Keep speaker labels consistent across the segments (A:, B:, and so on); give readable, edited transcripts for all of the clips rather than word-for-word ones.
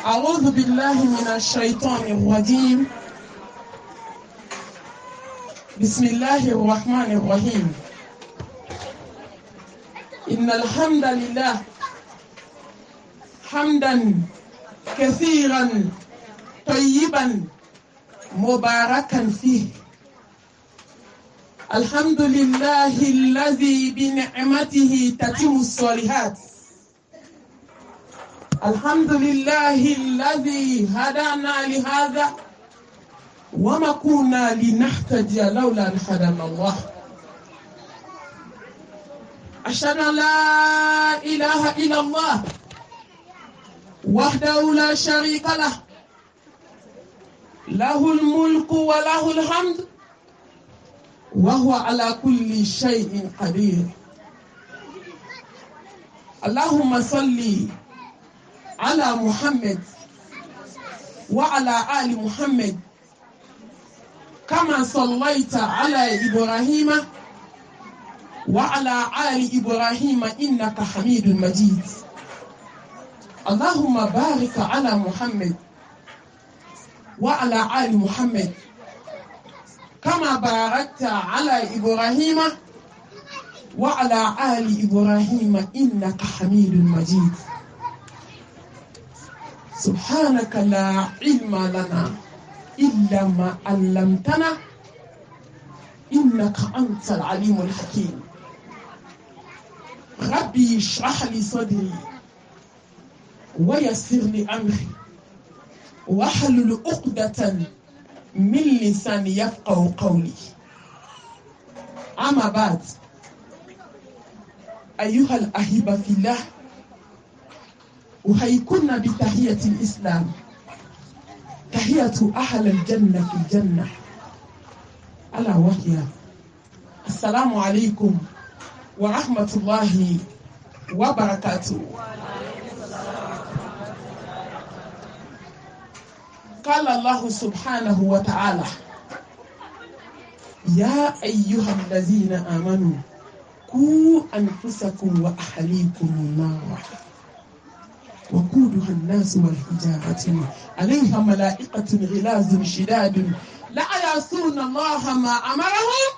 A: أعوذ بالله من الشيطان الرجيم. بسم الله الرحمن الرحيم. إن الحمد لله حمدا كثيرا طيبا مباركا فيه. الحمد لله الذي بنعمته تتم الصالحات. الحمد لله الذي هدانا لهذا وما كنا لنهتدي لولا أن هدانا الله. أشهد أن لا إله إلا الله وحده لا شريك له، له الملك وله الحمد وهو على كل شيء قدير. اللهم صل على محمد وعلى آل محمد كما صليت على إبراهيم وعلى آل إبراهيم إنك حميد مجيد. اللهم بارك على محمد وعلى آل محمد كما باركت على إبراهيم وعلى آل إبراهيم إنك حميد مجيد. سبحانك لا علم لنا إلا ما علمتنا إنك أنت العليم الحكيم. ربي اشرح لي صدري ويسر لي أمري واحلل عقدة من لساني يفقهوا قولي. أما بعد، أيها الأحبة في الله، أحييكم بتحية الإسلام، تحية أهل الجنة في الجنة، ألا وهي السلام عليكم ورحمة الله وبركاته. قال الله سبحانه وتعالى: يا أيها الذين آمنوا قوا أنفسكم وأهليكم النار وقودها الناس والحجارة عليها ملائكة غلاظ شداد لا يعصون الله ما أمرهم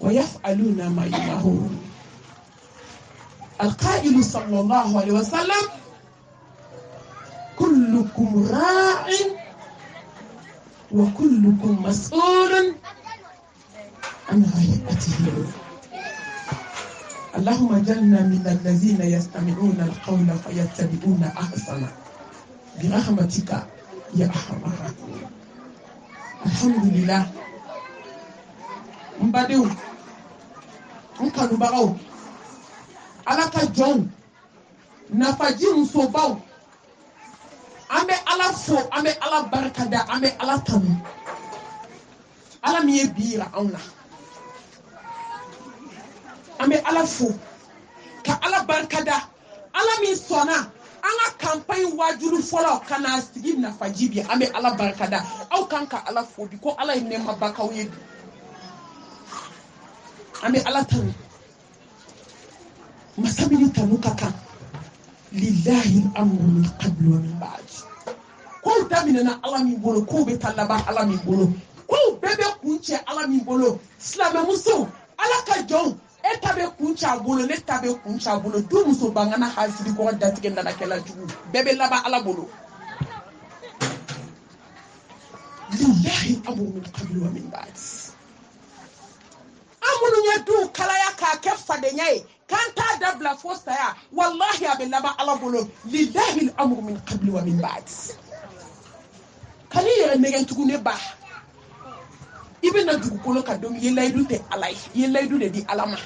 A: ويفعلون ما يؤمرون. القائل صلى الله عليه وسلم: كلكم راع وكلكم مسؤول عن رعيته. اللهم اجعلنا من الذين يستمعون القول فيتبعون احسنه برحمتك يا ارحم الراحمين. الحمد لله. mbadeu nkanubagaw ala ka jɔnw nafaji musobaw, an bɛ ala fo, an bɛ ala barikada, an bɛ ala tanu. ala min ye bi yira anw na, an bɛ ala fo ka ala barikada. ala min sɔnna an ka campagne wajulu fɔlɔ ka na sigi nafaji bi, an bɛ ala barikada. aw kan ka ala fo bi ko ala ye nɛɛmabakaw ye bi. an bɛ ala tanu. masabili tanu ka kan. lillahi al-amru min qablu wa min ba'd. kow daminɛna ala min bolo, kow bɛ taa laban ala min bolo, kow bɛɛ bɛ kun cɛ ala min bolo. silamɛmusow, ala ka jɔnw, e ta bɛ kun cɛ a bolo, ne ta bɛ kun cɛ a bolo. du muso bangana hasidi kɔrɔ datigɛ nana kɛla jugu, bɛɛ bɛ laban ala bolo. lillahi al-amru min qablu wa min ba'd. an minnu ye du kalaya k'a kɛ fadenya ye, kan t'a dabila fo saya, wallahi a bɛ laban ala bolo. lillahi al-amru min qablu wa min ba'd. kan'i yɛrɛ nɛgɛ tuguni ba, i bɛna dugukolo kan don, i ye layidu tɛ ala ye, i ye layidu de di ala ma.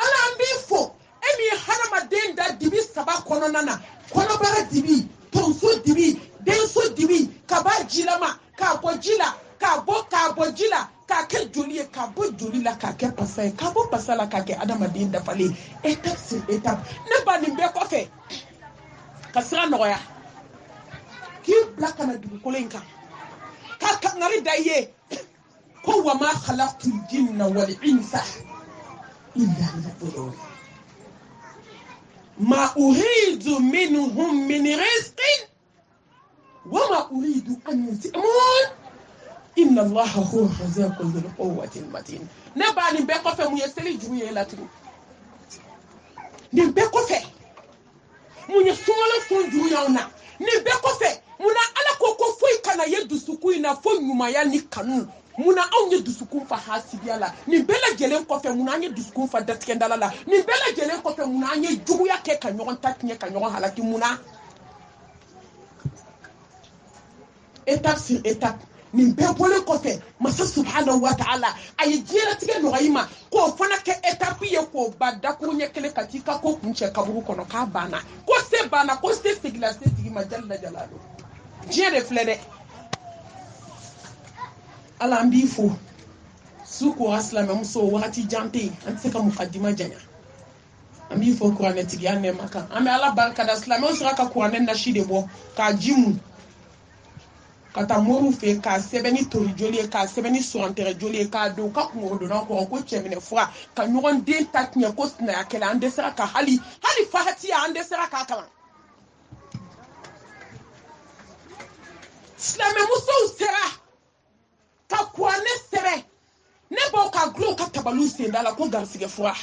A: ala an b'i fo, e min ye hadamaden da dibi saba kɔnɔna na: kɔnɔbara dibi, tonso dibi, denso dibi, ka bɔ jilama, k'a bɔ ji la, k'a bɔ ji la, k'a kɛ joli ye, k'a bɔ joli la, k'a kɛ pasa ye, k'a bɔ pasa la, k'a kɛ adamaden dafalen. étape sur étape. ne ba nin bɛɛ kɔfɛ ka sira nɔgɔya, k'i bila ka na dugukolo in kan, ka kangari da i ye ko wa ma khalaqtul jinna wal insa illa liya'budun. ma uridu minhum min rizqin wa ma uridu an yut'imun inna allaha huwa razzaqu dhul quwwati matin ne ba ni be ko fe mu ye seli juru ye latu ni be ko fe mu ye sumala fon juru ya na ni be ko fe muna ala ko ko foi kana ye dusuku ina fo nyuma ya ni kanu muna anw ye dusukun fa hasibiya la ni bela jelen kɔfɛ muna an ye dusukun fa datigɛndala la ni bela jelen kɔfɛ muna an ye juguya kɛ ka ɲɔgɔn ta tiɲɛ ka ɲɔgɔn halaki muna étape sur étape nin bɛɛ bɔlen kɔfɛ masa subhanahu wa ta'ala a ye diɲɛlatigɛ nɔgɔya ma k'o fana kɛ étape ye k'o ba dakuru ɲɛ kelen ka t'i ka ko kun cɛ kaburu kɔnɔ k'a banna ko se banna ko se segila se tigi ma jalla jalalu diɲɛ de filɛ dɛ ala an b'i fo su ko asilame muso wagati jante an tɛ se ka mukadima janya an b'i fo kuranɛ tigiya nɛma kan an bɛ ala barika da silamɛw sera ka kuranɛ nasi de bɔ k'a ji mu ka taa moriw fɛ k'a sɛbɛn ni tori joli ye k'a sɛbɛn ni surantigɛ joli ye k'a don u ka kungorodonna kɔrɔ ko cɛminɛ fura ka ɲɔgɔn den ta tiɲɛ ko sinaya kɛlɛ an dɛsɛra ka hali fahatiya an dɛsɛra k'a kalan silamɛ musow sera ka kuranɛ sɛbɛn ne b'aw ka gulon ka tabaliw senda la ko garisigɛ fura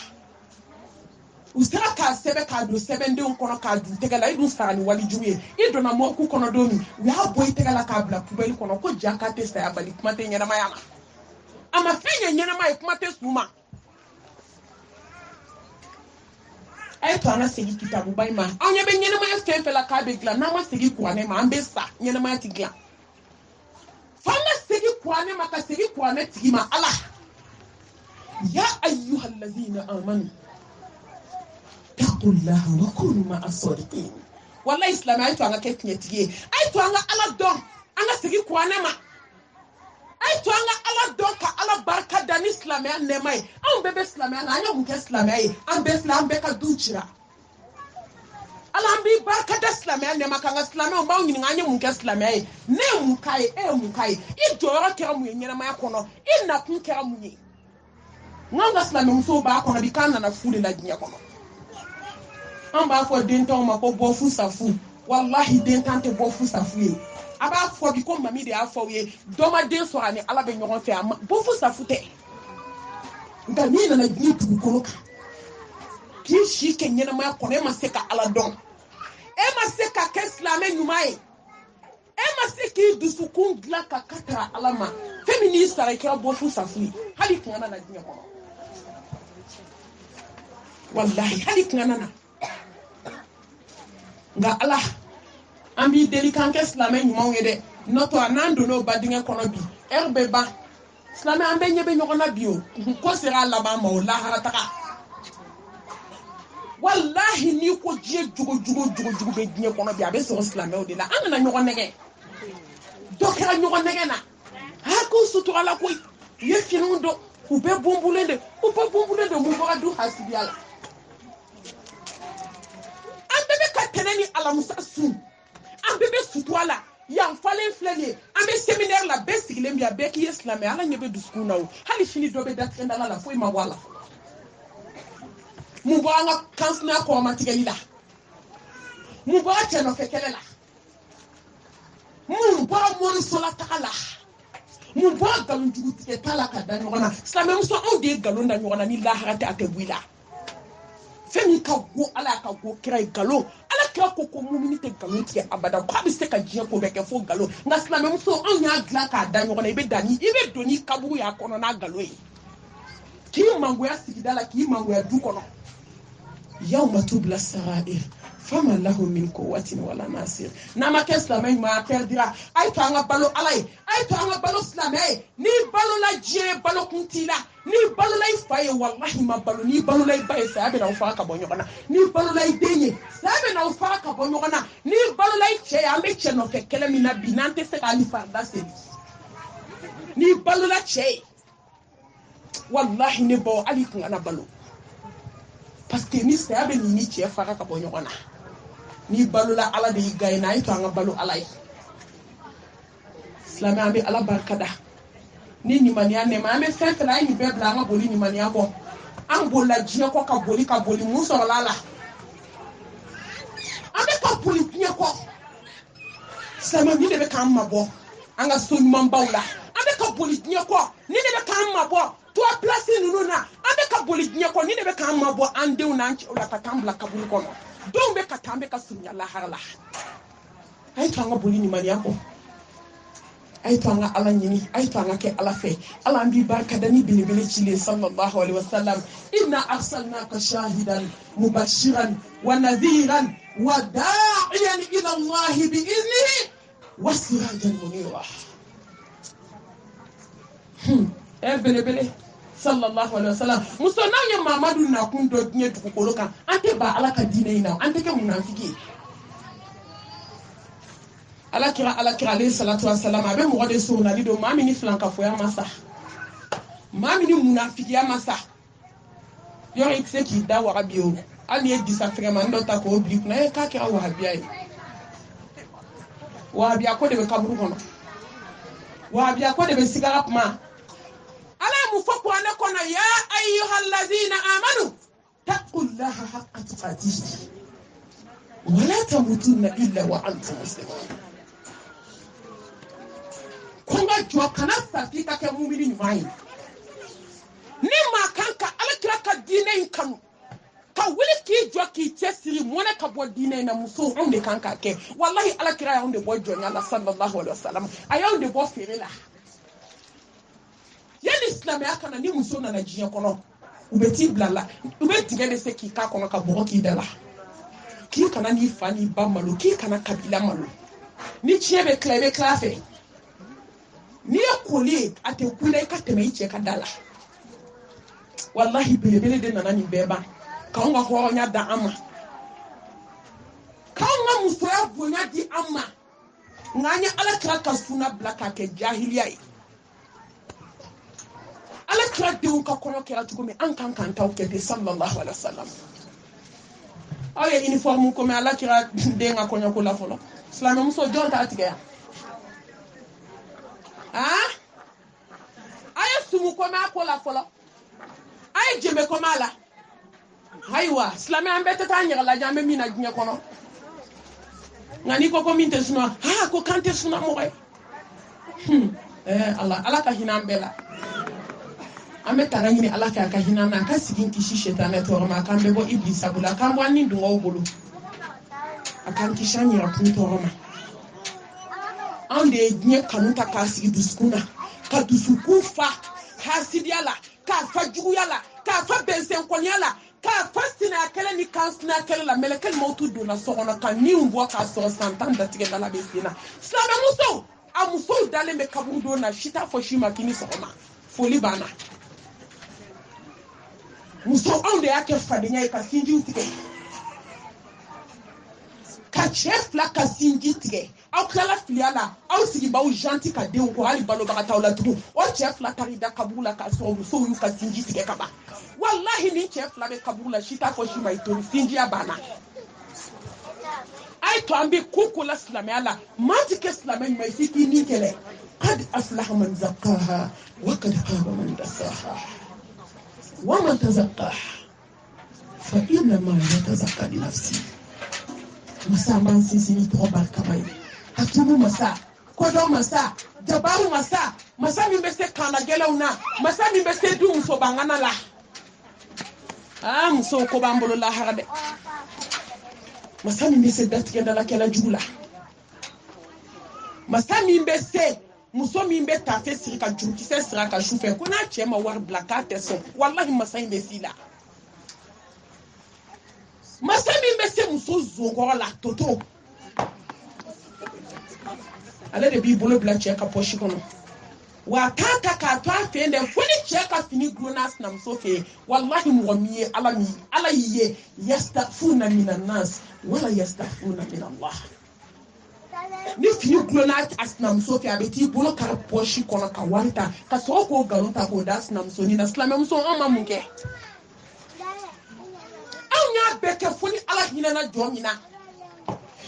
A: u sera k'a sɛbɛn k'a don sɛbɛndenw kɔnɔ k'a dun tɛgɛ la i dun sara ni walijugu ye i donna mɔriku kɔnɔ don min u y'a bɔ i tɛgɛ la k'a bila pubɛli kɔnɔ ko ja k'a tɛ saya bali kuma tɛ ɲɛnamaya ma a ma fɛn ɲɛ ɲɛnama ye kuma tɛ su ma a ye to an ka segin kitabuba in ma anw ɲɛ bɛ ɲɛnamaya fɛn fɛn la k'a bɛ dilan n'an ma segin kuranɛ ma an bɛ sa ɲɛnamaya tɛ dilan f'an ka segin kuranɛ ma ka segin kuranɛ tigi ma ala ya ayyuhallazina amanu taqullaha wa kunu ma'as sadiqin wallahi islam ay to an ka kɛ tiɲɛtigi ye ay to an ka ala dɔn an ka segin kuranɛ ma ay to an ka ala dɔn ka ala barika da ni silamɛya nɛɛma ye anw bɛɛ bɛ silamɛya la an ye mun kɛ silamɛya ye an bɛɛ filɛ an bɛɛ ka du cira ala an b'i barika da silamɛya nɛɛma kan ka silamɛw b'aw ɲininka an ye mun kɛ silamɛya ye ne ye mun k'a ye e ye mun k'a ye i jɔyɔrɔ kɛra mun ye ɲɛnamaya kɔnɔ i nakun kɛra mun ye n'anw ka silamɛmusow b'a kɔnɔ bi k'an nana fu de la diɲɛ kɔnɔ an b'a fɔ dentanw ma ko bɔ fu sa fu wallahi dentan tɛ bɔ fu sa fu ye a b'a fɔ bi ko mami de y'a fɔ aw ye dɔ ma den sɔrɔ a ni ala bɛ ɲɔgɔn fɛ a ma bɔ fu sa fu tɛ nka n'i nana diɲɛ dugukolo kan k'i si kɛ ɲɛnamaya kɔnɔ e ma se ka ala dɔn e ma se ka kɛ silamɛ ɲuman ye e ma se k'i dusukun dilan ka katara ala ma fɛn min n'i sara i kɛra bɔ fu sa fu ye hali kun na diɲɛ kɔnɔ wallahi hali kun na nka ala an b'i deli k'an kɛ silamɛ ɲumanw ye dɛ n'o tɛ n'an donn'o ba dingɛ kɔnɔ bi ɛri bɛ ban silamɛ an bɛɛ ɲɛ bɛ ɲɔgɔn na bi o ko sera a laban ma o lahara taga wallahi n'i ko diɲɛ jogo bɛ diɲɛ kɔnɔ bi a bɛ sɔrɔ silamɛw de la an kana ɲɔgɔn nɛgɛ dɔ kɛra ɲɔgɔn nɛgɛ na k'u sutura la koyi u ye finiw don u bɛɛ bunbulen de mun bɔra du hasidiya la an bɛɛ bɛ ka tɛnɛ ni alamusa su an bɛɛ bɛ sutura la yan falen filɛ nin ye an bɛ séminaire la bɛɛ sigilen bi a bɛɛ k'i ye silamɛ ala ɲɛ bɛ dusukun na o hali sini dɔ bɛ datigɛndala la foyi ma bɔ a la mun bɔra an ka kansinaya kɔrɔmatigɛli la mun bɔra cɛ nɔfɛ kɛlɛ la mun bɔra morisola taga la mun bɔra nkalonjugu tigɛ ta la ka da ɲɔgɔn na silamɛmuso anw de ye nkalon da ɲɔgɔn na ni lahara tɛ a tɛ bɔ i la fɛn min ka go ala ka go kira ye nkalon ala kira ko mumini tɛ nkalon tigɛ abada k'a bɛ se ka diɲɛ ko bɛɛ kɛ fo nkalon nka silamɛmuso anw y'a dilan k'a da ɲɔgɔn na i bɛ don ni kaburu y'a kɔnɔ n'a nkalon ye k'i mangoya sigida la k'i mangoya du kɔnɔ yawma tubla sarair fama lahu min quwwatin wala nasir n'a ma kɛ silamɛ ɲuman a perdira a ye to an ka balo ala ye a ye to an ka balo silamɛya ye n'i balola diɲɛ balo kun t'i la n'i balola i fa ye wallahi ma balo n'i balola i ba ye saya bɛ n'aw fara ka bɔ ɲɔgɔn na n'i balola i den ye saya bɛ n'aw fara ka bɔ ɲɔgɔn na n'i balola i cɛ ye an bɛ cɛ nɔfɛ kɛlɛ min na bi n'an tɛ se k'ali farida seli n'i balola cɛ ye wallahi ne baw hali kun kana balo parce que ni saya bɛ ni cɛ fara ka bɔ ɲɔgɔn na n'i balola ala de y'i gaye n'a ye to an ka balo ala ye silamɛ an bɛ ala barika da ni ɲumaniya nɛma an bɛ fɛn fɛn an ye nin bɛɛ bila an ka boli ɲumaniya kɔ an bolila diɲɛ kɔ ka boli mun sɔrɔla a la Sama ni de be kan mabo anga so nyuma bawla abe ka boli dinya ko ni de be kan mabo to place nunu na abe ka boli dinya ko ni de be kan mabo ande una nchi ula katambla kabul kono don be katambe ka sunya la harla ay to anga boli ni mariako ay to anga ala nyini ay to anga ke ala fe ala mbi barka dani bini bini chile sallallahu alaihi wasallam inna arsalnaka shahidan mubashiran wa nadhiran wa da'iyan ila allah bi idnihi wasirajan munira bele sallallahu alaihi wasallam muso na mamadu na kun do nye tukukolo kan ante ba ala ka dine ina ante ke munafiki ala kira alayhi salatu wassalam abe mo de so na lido mami ni flanka fo ya masa mami ni munafiki ya masa yo ikse ki da warabio ali e disa frema ndo ta ko oblik na ka kira wahabia wahabia ko de be kaburu kono wahabia ko de be sigara ma ala mu foko ana kono ya ayyuhal ladina amanu taqullaha haqqa tuqatih wa la tamutunna illa wa antum muslimun konga jwa kana safi ka ke mumini nyumai ni makanka ala kira ka dine kanu ka wili ki jwa ki tesiri mona ka bo dine na muso onde kanka ke wallahi ala kira ya onde bo jonya la sallallahu alaihi wasallam aya onde bo ferela yani islam ya kana ni muso na najiya kono ubeti blala ubeti ngene se ki ka kono ka bo ki dala ki kana ni fani ba malo ki kana kabila malo ni chiebe klebe klafe ni ya kole ate kula ka teme iche ka dala wallahi bele de nana ni beba ka nga ho nya da ama ka nga muso ya bonya di ama nganya ala kra ka suna blaka ke jahiliya ala kra de un ka kono ke atugo me an kan taw ke de sallallahu alaihi wasallam aye uniforme ko me ala kra de nga kono ko la folo islam muso jonta atiga aya sumu ko ma ko la folo ay jeme ko mala haywa islami ambe tata nyala la jambe mina nya kono ngani ko minte suna ko kante suna mo ay ala ka hinambela ambe tarangini ala ka hinana ka sigin kishi shetane to ma kambe bo iblis abula kambo ani dungo bulu akan kishani rakun to roma ande nye kanuta ka sigi duskuna ka dusuku fa hasidiala ka fajugu yala ka fa bensen konyala ka fastina kala ni kansna kala la melekal mautu dona sogona ka ni umbo ka so santan da tige dala besina sama muso amuso dale me kaburu dona shita fo shima kini sogoma foli bana muso ande yake fadinya ka sinji utike ka chef la ka sinji tike aw kala filiala aw sigi baw gentil ka de ko hali balo baka tawla tugu o chef la tarida kabula ka so yu ka sinji tike kaba wallahi ni chef la be kabula shita fo shima itori sinji abana ay to ambi kuku la islamiyala mati ke islamiyala mai fiki ni kele qad aflaha man zaqqaha wa qad khaba man dassaha wa man tazakkaha fa inna ma yatazakka li nafsi masa man sisi ni to barka mai hatubu masa kodo masa jabaru masa mi bese kana gelauna masa mi bese du muso bangana la muso ko bambolo la harade masa mi bese datike dala kala jugula masa mi bese muso mi be ta fe sirika juki se siraka shufe kuna chema war blakate so wallahi masa mi bese la masa mi bese muso zogora la toto ale de bi bolo bla cheka poshi kono wa kaka ka to afende foni cheka fini gronas na msofe wallahi muwami ala yiye yastafuna minan nas wala yastafuna min Allah ni fini gronas asnam sofe abeti bolo ka poshi kono ka wanta ka so ko garuta ko das nam so ni na islam so amma munke awnya beke foni ala hina na jomina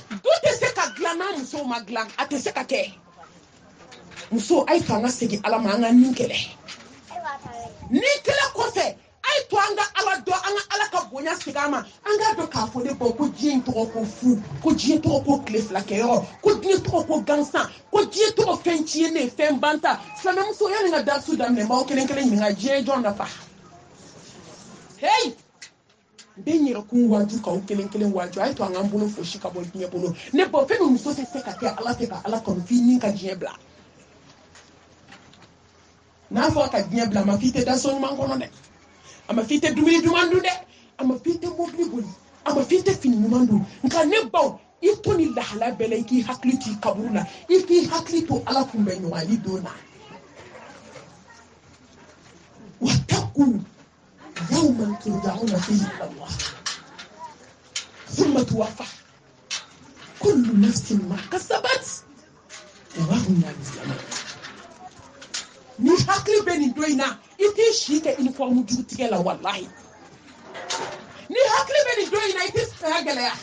A: dote se ka glana muso maglan ate se ka ke muso ay fanga segi ala ma nga ninkele ko fe ay ay to anga ala do anga ala ka bonya sigama anga do ka fo de bo ko jien to ko fu ko jien to ko klef la kero ko jien to ko gansan ko jien to fenchi ne fembanta flamem so yana nga da sudan ne ma o kelen kelen nga jien jon na fa hey benyira kun waju ka o kelen kelen waju ay to anga mbulu fo shika bo jien bolo ne bo fe no so se ka te ala ko fi nin ka jien bla na fo ka jien bla ma fite da so man kono de ama fite dumini dumandu de ama fite mobli boli ama fite fini dumandu nka ne baw itoni lahala bele ki hakliti kabula iki haklito ala kumbe nyali dona wataku yawman turja'una fihi ila Allah thumma tuwaffa kullu nafsin ma kasabat wa hum la yuzlamun ni hakli beni doina iti shike uniform jutige la wallahi ni hakli beni doina iti sagala ya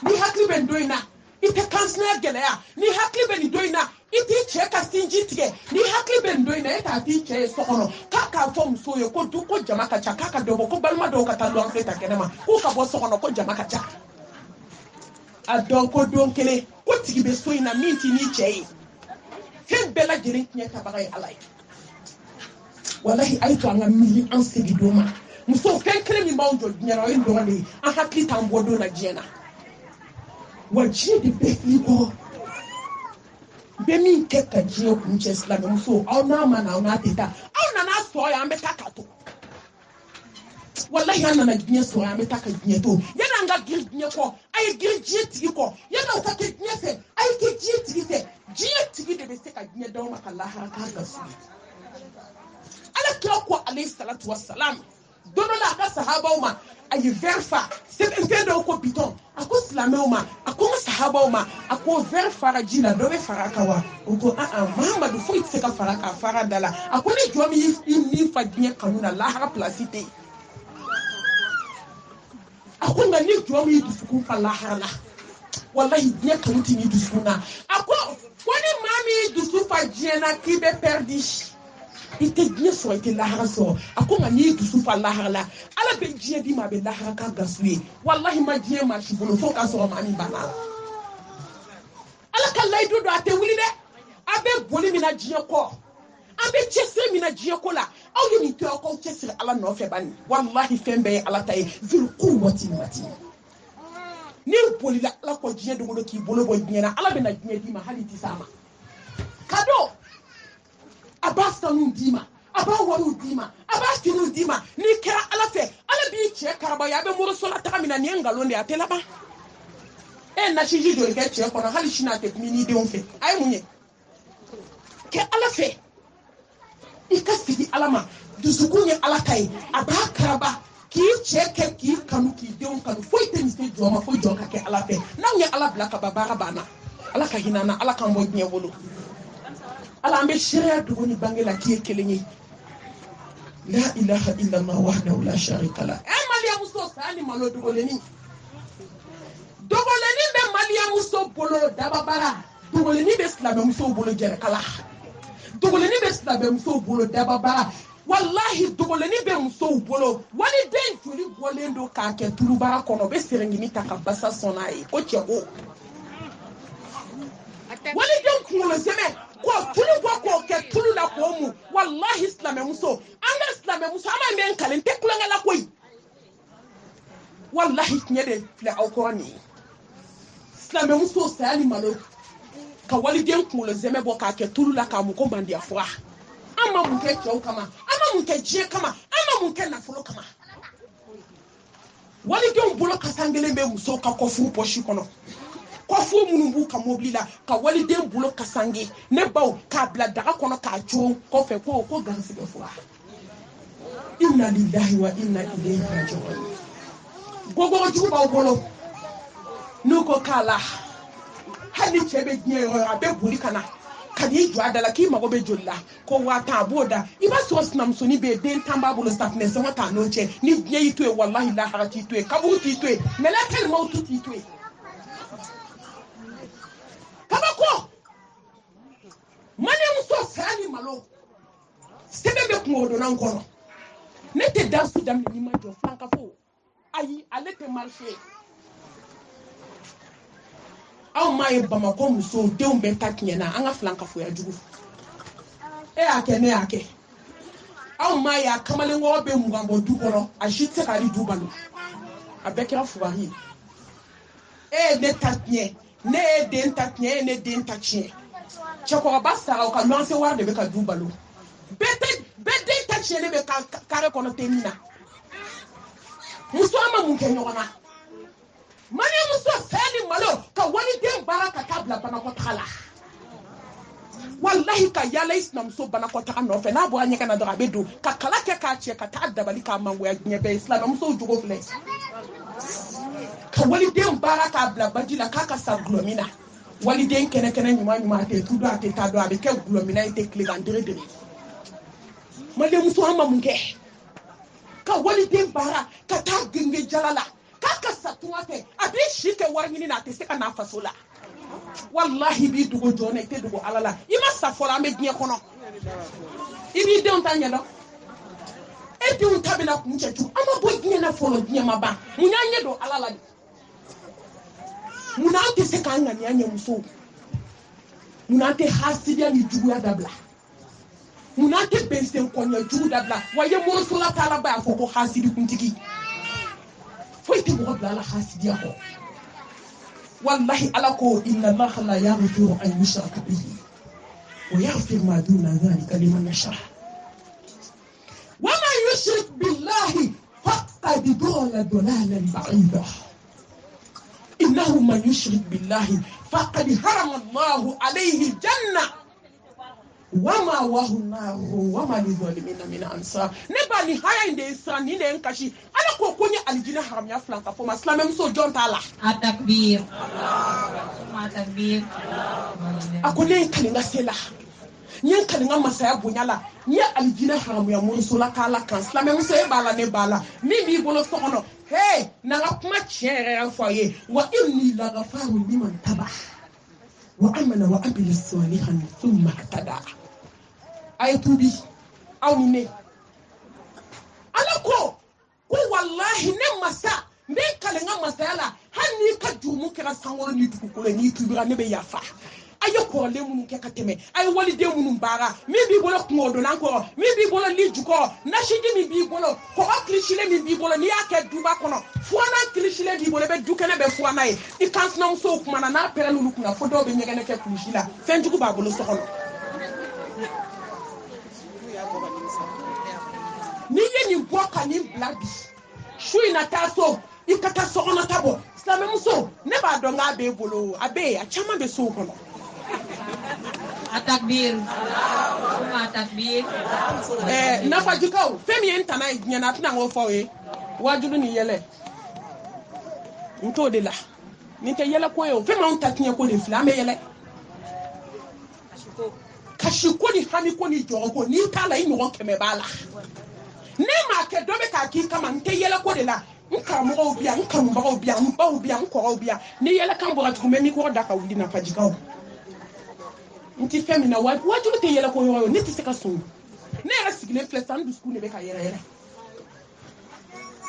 A: ni hakli ben doina iti kansna gala ya ni hakli beni doina iti cheka sinjitige ni hakli ben doina eta ti che sokono kaka fom soyo ko du ko jama ka cha kaka dobo ko balma do ka talo an feta kenema ko ka bo sokono ko jama ka cha adon ko don kele ko tigi be soina minti ni chei fen bela jere nyata bagay alay wallahi ay to anga mili an segi doma muso fen kele mi mawdo nyara en do wale an hakli tambo do na jena waji de be ko be min keka jiyo kunche islam muso aw na mana na teta aw na na so ya ambe takato wallahi an na jinya so ya ambe takato jinya to yana nga gil jinya ko ay gil jiye tigi ko yana ka ke jinya se ay ke jiye tigi se jiye tigi de be se ka jinya dawo maka Allah ka ga su ala kira ko alayhi salatu wassalam dono la ka sahaba uma ay verfa se entendo ko piton ako islamé uma ako sahaba uma ako verfa rajila do be faraka wa ko muhammadu fo itse ka faraka fara dala ako ni jomi ni fa jinya kanuna la ha placité ako ngani jomi dusuku fa la hala wallahi jinya kanuti ni dusuna ako woni mami dusu fa jiena ki be perdi ite jinya so ite la hala so ako ngani dusu fa la hala ala be jinya di ma be la hala ka gasui wallahi ma jinya ma shi bolo fo ka so mami bana ala ka laido do ate wuli de abe boli mina jinya ko abe chese mina jinya ko la aw ni to ko chese ala no fe bani wallahi fembe ala tay zul quwwati mati ni boli la ala ko jinya do ki bolo bo jinya na ala be na jinya di ma haliti sama kado abasta nu dima aba waru dima aba tinu dima ni kera ala fe ala bi che karaba ya be moro sola ta mina ni ngalo ndi atela ba na shiji do ke che ko na hali shina te mini de on fe ay munye ke ala fe ikasidi alama dusukunye ala kai aba karaba ki cheke ki kanu ki de on kanu foi te mise joma foi jonka ke ala fe na nya ala blaka babara bana ala ka hinana ala kan bo nye wolo ala ambe sharia do ni bangela ki kelenyi la ilaha illa allah wahdahu la sharika la malia muso sani malo dogoleni be malia muso bolo dababara dogoleni be slabe muso bolo jere kala dogoleni be slabe muso bolo dababara wallahi dogoleni be muso bolo wani den juri golendo ka ke turubara kono be serengini takabasa sonae ko chego wani den kulo seme ko tulu ko ke tulu la ko mu wallahi islame muso anga islame muso ama men kalen te kula ngala koy wallahi nyede fle alqurani islame muso sali malo ka wali den kulo zeme bo ka ke tulu la ka mu ko bandi afwa ama mun ke kyo kama ama mun ke je kama ama mun ke na fulo kama wali den bolo ka sangele be muso ka ko fu poshi kono ko fo munumbu ka mobili la ka wali den bulo kasange ne baw ka bla daga kono ka jo ko fe ko gansi be fo inna lillahi wa inna ilayhi raji'un gogo ju baw bolo nuko kala hali chebe nye abe buli kana kadi ju adala ki mago be jolla ko wata boda iba so snam so ni be den tamba bolo staffness wata no che ni nye yitwe wallahi la harati twe kabuti twe melakel mautu twe kabako mane muso sani malo sebe be ko do nan kono ne tɛ dansi daminɛ n'i ma jɔ filankafo ayi ale tɛ marché aw ma ye Bamakɔ musow denw bɛɛ ta tiɲɛna an ka filankafoya jugu e y'a kɛ ne y'a kɛ aw ma ye a kamalenkɔrɔ bɛ mugan bɔ du kɔnɔ a si tɛ se k'ale du balo a bɛɛ kɛra fugari ye e ye ne ta tiɲɛ ne ye den ta tiɲɛ e ye ne den ta tiɲɛ cɛkɔrɔba sara o ka luwanse wari de bɛ ka du balo bɛɛ den ta tiɲɛ ne bɛ kare kɔnɔ ten min na muso ma mun kɛ ɲɔgɔn na mani muso fɛn ni malo ka waliden baara ka taa bila banakɔtaga la wallahi ka yala i sinamuso banakɔtaga nɔfɛ n'a bɔra ɲɛgɛn na dɔrɔn a bɛ don ka kala kɛ k'a cɛ ka taa dabali k'a mangoya diɲɛ bɛɛ silamɛmusow jogo filɛ ka waliden baara k'a bila baji la k'a ka sa gulɔmin na waliden kɛnɛ ɲuman ɲuman a tɛ tu dɔn a tɛ taa dɔn a bɛ kɛ gulɔmin ye tɛ tile kan dere malimuso an ma mun kɛ ka waliden baara ka taa genge jala la k'a ka sa tunga fɛ a b'i si kɛ wari ɲini na a tɛ se ka n'a faso la wallahi b'i dogo jɔn na i tɛ dogo ala la i ma sa fɔlɔ an bɛ diɲɛ kɔnɔ i b'i denw ta ɲɛdɔn e denw ta bɛna kun cɛ cogo an ma bɔ diɲɛ na fɔlɔ diɲɛ ma ban mun y'an ɲɛ don ala la de mun an tɛ se k'an ŋaniya ɲɛ musow mun an tɛ hasidiya ni juguya dabila mun an tɛ bɛnsen kɔɲɔ jugu dabila wa ye mɔrisola taala ba y'a fɔ ko hasidi kuntigi foyi tɛ mɔgɔ bila ala hasidiya kɔ wallahi ala ko inna allaha la yaghfiru an yushraka bihi wa yaghfiru ma duna dhalika liman yasha wa man yushrik billahi faqad dalla dalalan ba'ida innahu man yushrik billahi faqad harama allahu alayhi aljanna wama wahu naru wama lizalimina min ansar ne ba ni haya inde isra ni ne nkashi ala ko ko ni aljina haram ya flan ka fo maslam so jon tala atakbir ma takbir akone kalinga sela nyen kalinga masaya bunyala ni aljina haram ya mun sula kala kan islam so e bala ne bala mi bi bolo sokono hey na ga kuma chere ya foye wa inni la ghafaru liman taba wa amana wa amila salihan thumma tada ayatubi aw ne alako ko wallahi ne masa ne kalenga masala hanni ka jumu kira sangoro ni dukule ni tubira ne be yafa ayo ko le mun ke kateme ay walide mun bara mi bi bolo ko do nan ko mi bi bolo li juko na shiji mi bi bolo ko aklishile mi bi bolo ni ake duba kono fuana klishile bi bolo be dukene be fuana e I kansna so kuma na pere lulu kuna fodo be nyegene ke klishila fenjugo ba bolo sokono ni ye ni boka ni blabi shui na taso ikata sokono tabo islam muso ne ba do nga be bolo abe a chama be so kono atakbir atakbir nafa jikaw femi entana nyana tuna ngo fawe wajulu ni yele nto de la ni te yele ko yo femi on tatnya ko de flame yele kashiko ni hami ko ni jogo ni kala ino ko keme bala ne ma ke do be ka ki kama nte yele ko de la nka mo bia nka mo bia mba bia nko bia ni yele kan bo atu me mi ko da ka wudi na fajikaw nti femina wajulu te yele ko yo ni ti se ka sun ne ra sigile flesan du school ne be ka yele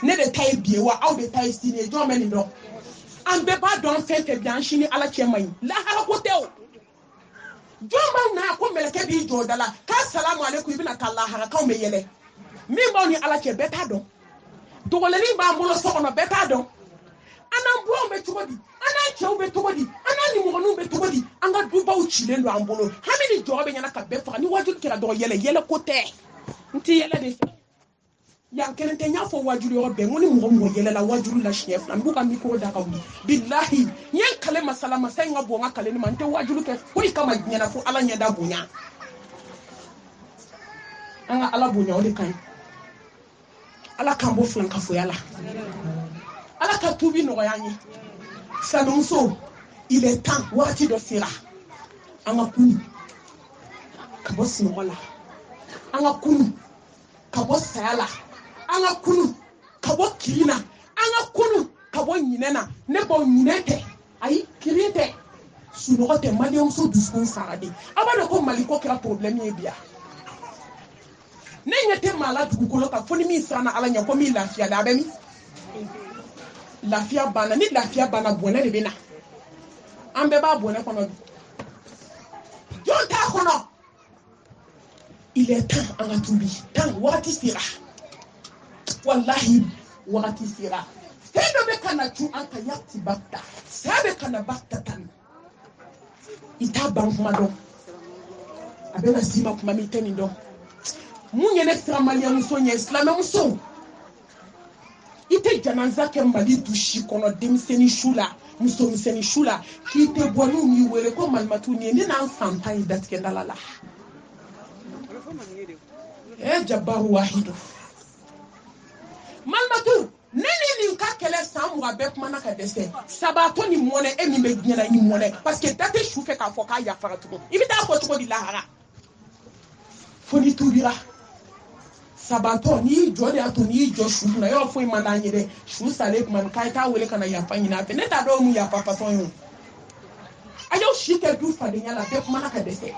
A: ne de tay biewa aw de tay sine jo meni do an be ba don fete bian shini ala chemai la hala ko tew jomba na ko meleke bi jo dala ka salamu alaikum ibina tallah ha ka me yele mi ba ni ala che beta do dogole ni ba mo lo so kono beta do anan bo be tugodi anan chew be tugodi anan ni mo no be tugodi anga duba u chile ndo ambolo hamini jobe nyana ka be fa ni wajul kira do yele ko te nti yele de yan kelen te nya fo wajul yo be ngoni mo yele la wajul la chef la mbuka mikro da ka wuli billahi nyen kale masala masay nga bo nga kale ni man te wajul ke ko kama nyana fo ala nya da bunya anga ala bunya o de kan ala kan bo flan ka fo yala ala ka tubi no yanyi sanumso il est temps wati do sira anga kunu ka bo sinola anga kunu ka bo sala anga kunu ka bo kirina anga kunu ka bo nyinena ne bo nyinete ayi kirite sunote malion so duskun sarade abana ko maliko kira problem e bia ne nyete mala dugukolo ka foni mi sana ala nya ko mi lafiya da be mi lafiya bana ni lafiya bana bone de bina ambe ba bone kono jonta kono il est temps en atubi temps wati sira wallahi wati sira sebe be kana tu anka yakti bakta sebe kana bakta tan ita ban kuma do abena sima kuma mi teni do munye extra malia muso nya islam muso ite janaza ke mali dushi kono demiseni shula muso miseni shula kite bonu mi wele ko malmatu ni na santa idatke dalala jabaru wahidu malmatu neni ka kele samu abe kuma na ka dese sabato ni mone e mi me gnyana ni mone parce que date choufe ka fo ka ya faratu ibi da ko tuko di lahara foni tubira sabato ni jodi ato ni jo shu na yo fo imanda nyede shu sale kuma kai ta wele kana ya fanyi na pe neta do mu ya papa son yo ayo shike du fa de nyala be kuma na ka dese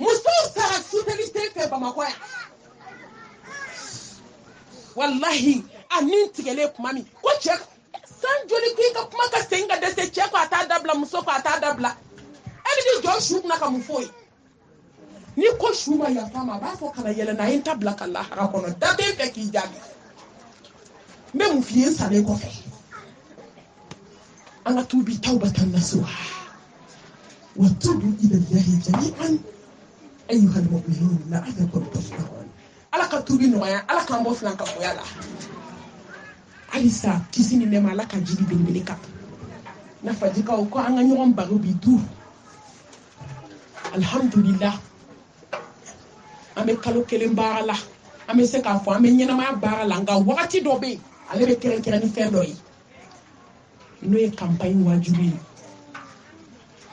A: muso sara suteliste fe ba makoya wallahi anin tigele kuma mi ko che san joli ki ka kuma ka senga dese che ko ata dabla muso ko ata dabla e bi jo shu na ka mu foi ni ko shuma ya fama ba fo kana yele na inta black Allah ha kono da be fe ki jabi me mu fiye sale ko fe ana tubi tawbatan nasuha wa tubu ila Allah jami'an ayyuha almu'minun la'allakum tuflihun ala ka tubi no ya ala ka mbo flan ka ko yala alisa kisini ne mala ka jibi bendelika na fajika ko anga nyoron baru bi du alhamdulillah ame kalo kelen baara la ame se ka fo ame nyenama baara la nga wakati do be ale be keren keren ni fendo yi no e campagne wajibi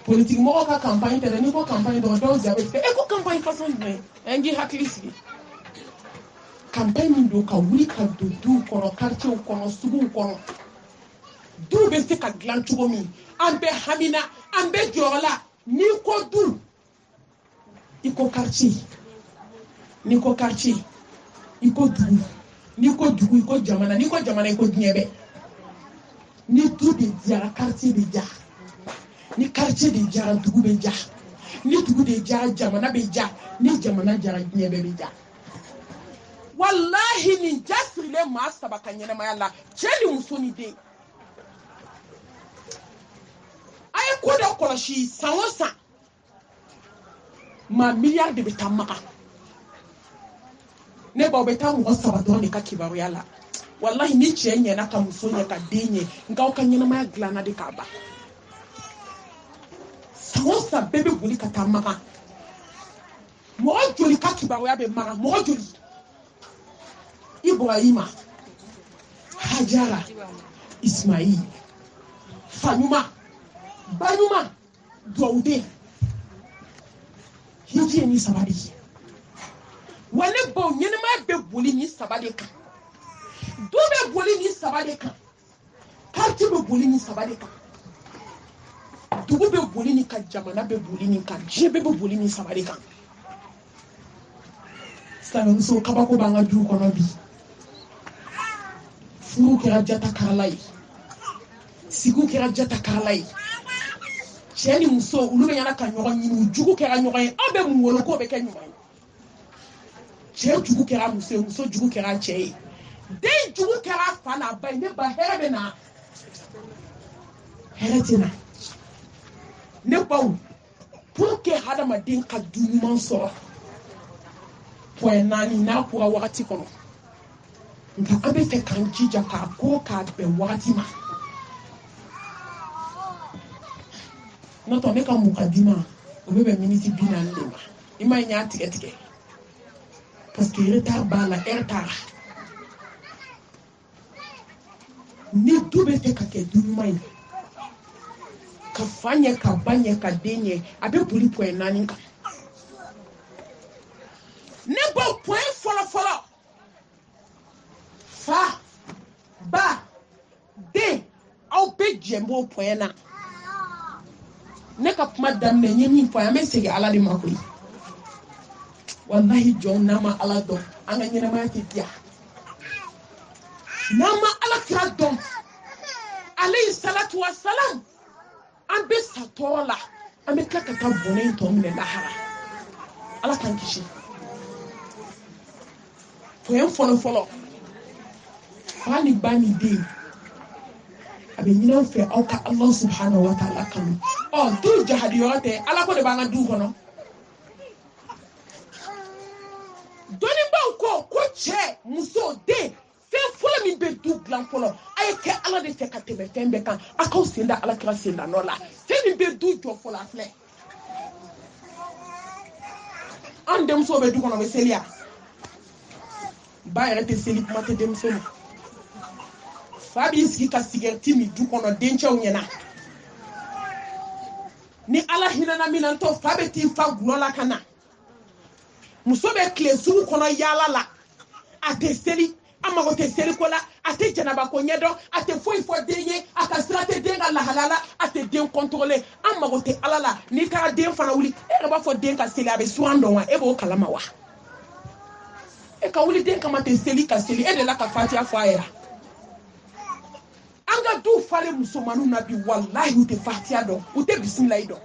A: politique mo ka campagne tere ni ko campagne do jabe e ko campagne façon ne engi haklisi campagne do ka wuri ka do kono quartier kono sugu kono du be se ka glan tugo mi ambe hamina ambe jola ni ko du iko quartier niko quartier iko dugu iko jamana niko jamana iko diebe ni tout de diara quartier de dia ni quartier de diara dugu be dia ni dugu de diara jamana be dia ni jamana diara diebe be dia wallahi ni jasri le masaba kanyena mayalla cheli musoni de ay ko do ko shi sanwosa ma milliard de betamaka ne ba beta mu sabato ne ka kibaru yala wallahi ni chenye na ka musonya ka denye nga ka nyina ma glana de ka ba sawosa bebe guli ka tamaka mo joli ka kibaru ya be mara mo joli Ibrahima Hajara Ismail Fanuma Banuma Doude hiji ni sabadi wale bon nyene ma be boli ni sabade kan do be boli ni sabade kan karti be boli ni sabade kan dugu be boli ni kan jamana be boli ni kan jebe be boli ni sabade kan sanan so kabako banga du kono bi furu kira jata karlai sigu kira jata karlai cheni muso ulube yana kan nyogon ni jugu kira nyogon abe mu wolo ko be kan nyogon che jugu kira muso jugu kira che de jugu kira fana bay ne ba herbe na heretina ne baw pour que hadama din ka dunuman soro point nani na pour wakati kono nka abe te kan jija ka ko ka be wakati ma noto me ka mukadima obebe miniti bina ndema ima nya tike parce que retard bala retard ni dube te ka ke dunumai ka fanya ka banya ka denye abe buli point nani ka ne bo point folo fa ba de au be jembo point na ne ka kuma damne nyemi point ame sege ala di makuri wallahi jon nama ala don anga nyina ma ti dia nama ala kira don alayhi salatu wassalam an be satola an be kaka ta bonen to min lahara ala kan kishi folo fani bani de abe nyina fe au ka Allah subhanahu wa ta'ala kan du jahadiyote ala ko de banga du kono doni banko ko che muso de fe folo min be du glan folo ay ke ala de fe ka tebe fembe kan akaw senda ala kira senda no la fe min be du jo folo afle andem so be du kono be selia ba rete seli kuma te dem solo fabi ski ka sigerti mi du kono denchaw nyena ni ala hinana minanto fabe ti fa glola kana musobe klezu kono yala la ate seli amago te seli kola ate janaba ko nyedo ate foi fo denye aka strate denga la halala ate den contrôler amago te alala ni ka den fana wuli e ba fo den ka seli abe suando wa e bo kalama wa e ka wuli den kama te seli ka seli e de la ka fatia fo ayera anga du fale musomanu nabi wallahi ute fatia do ute bismillah do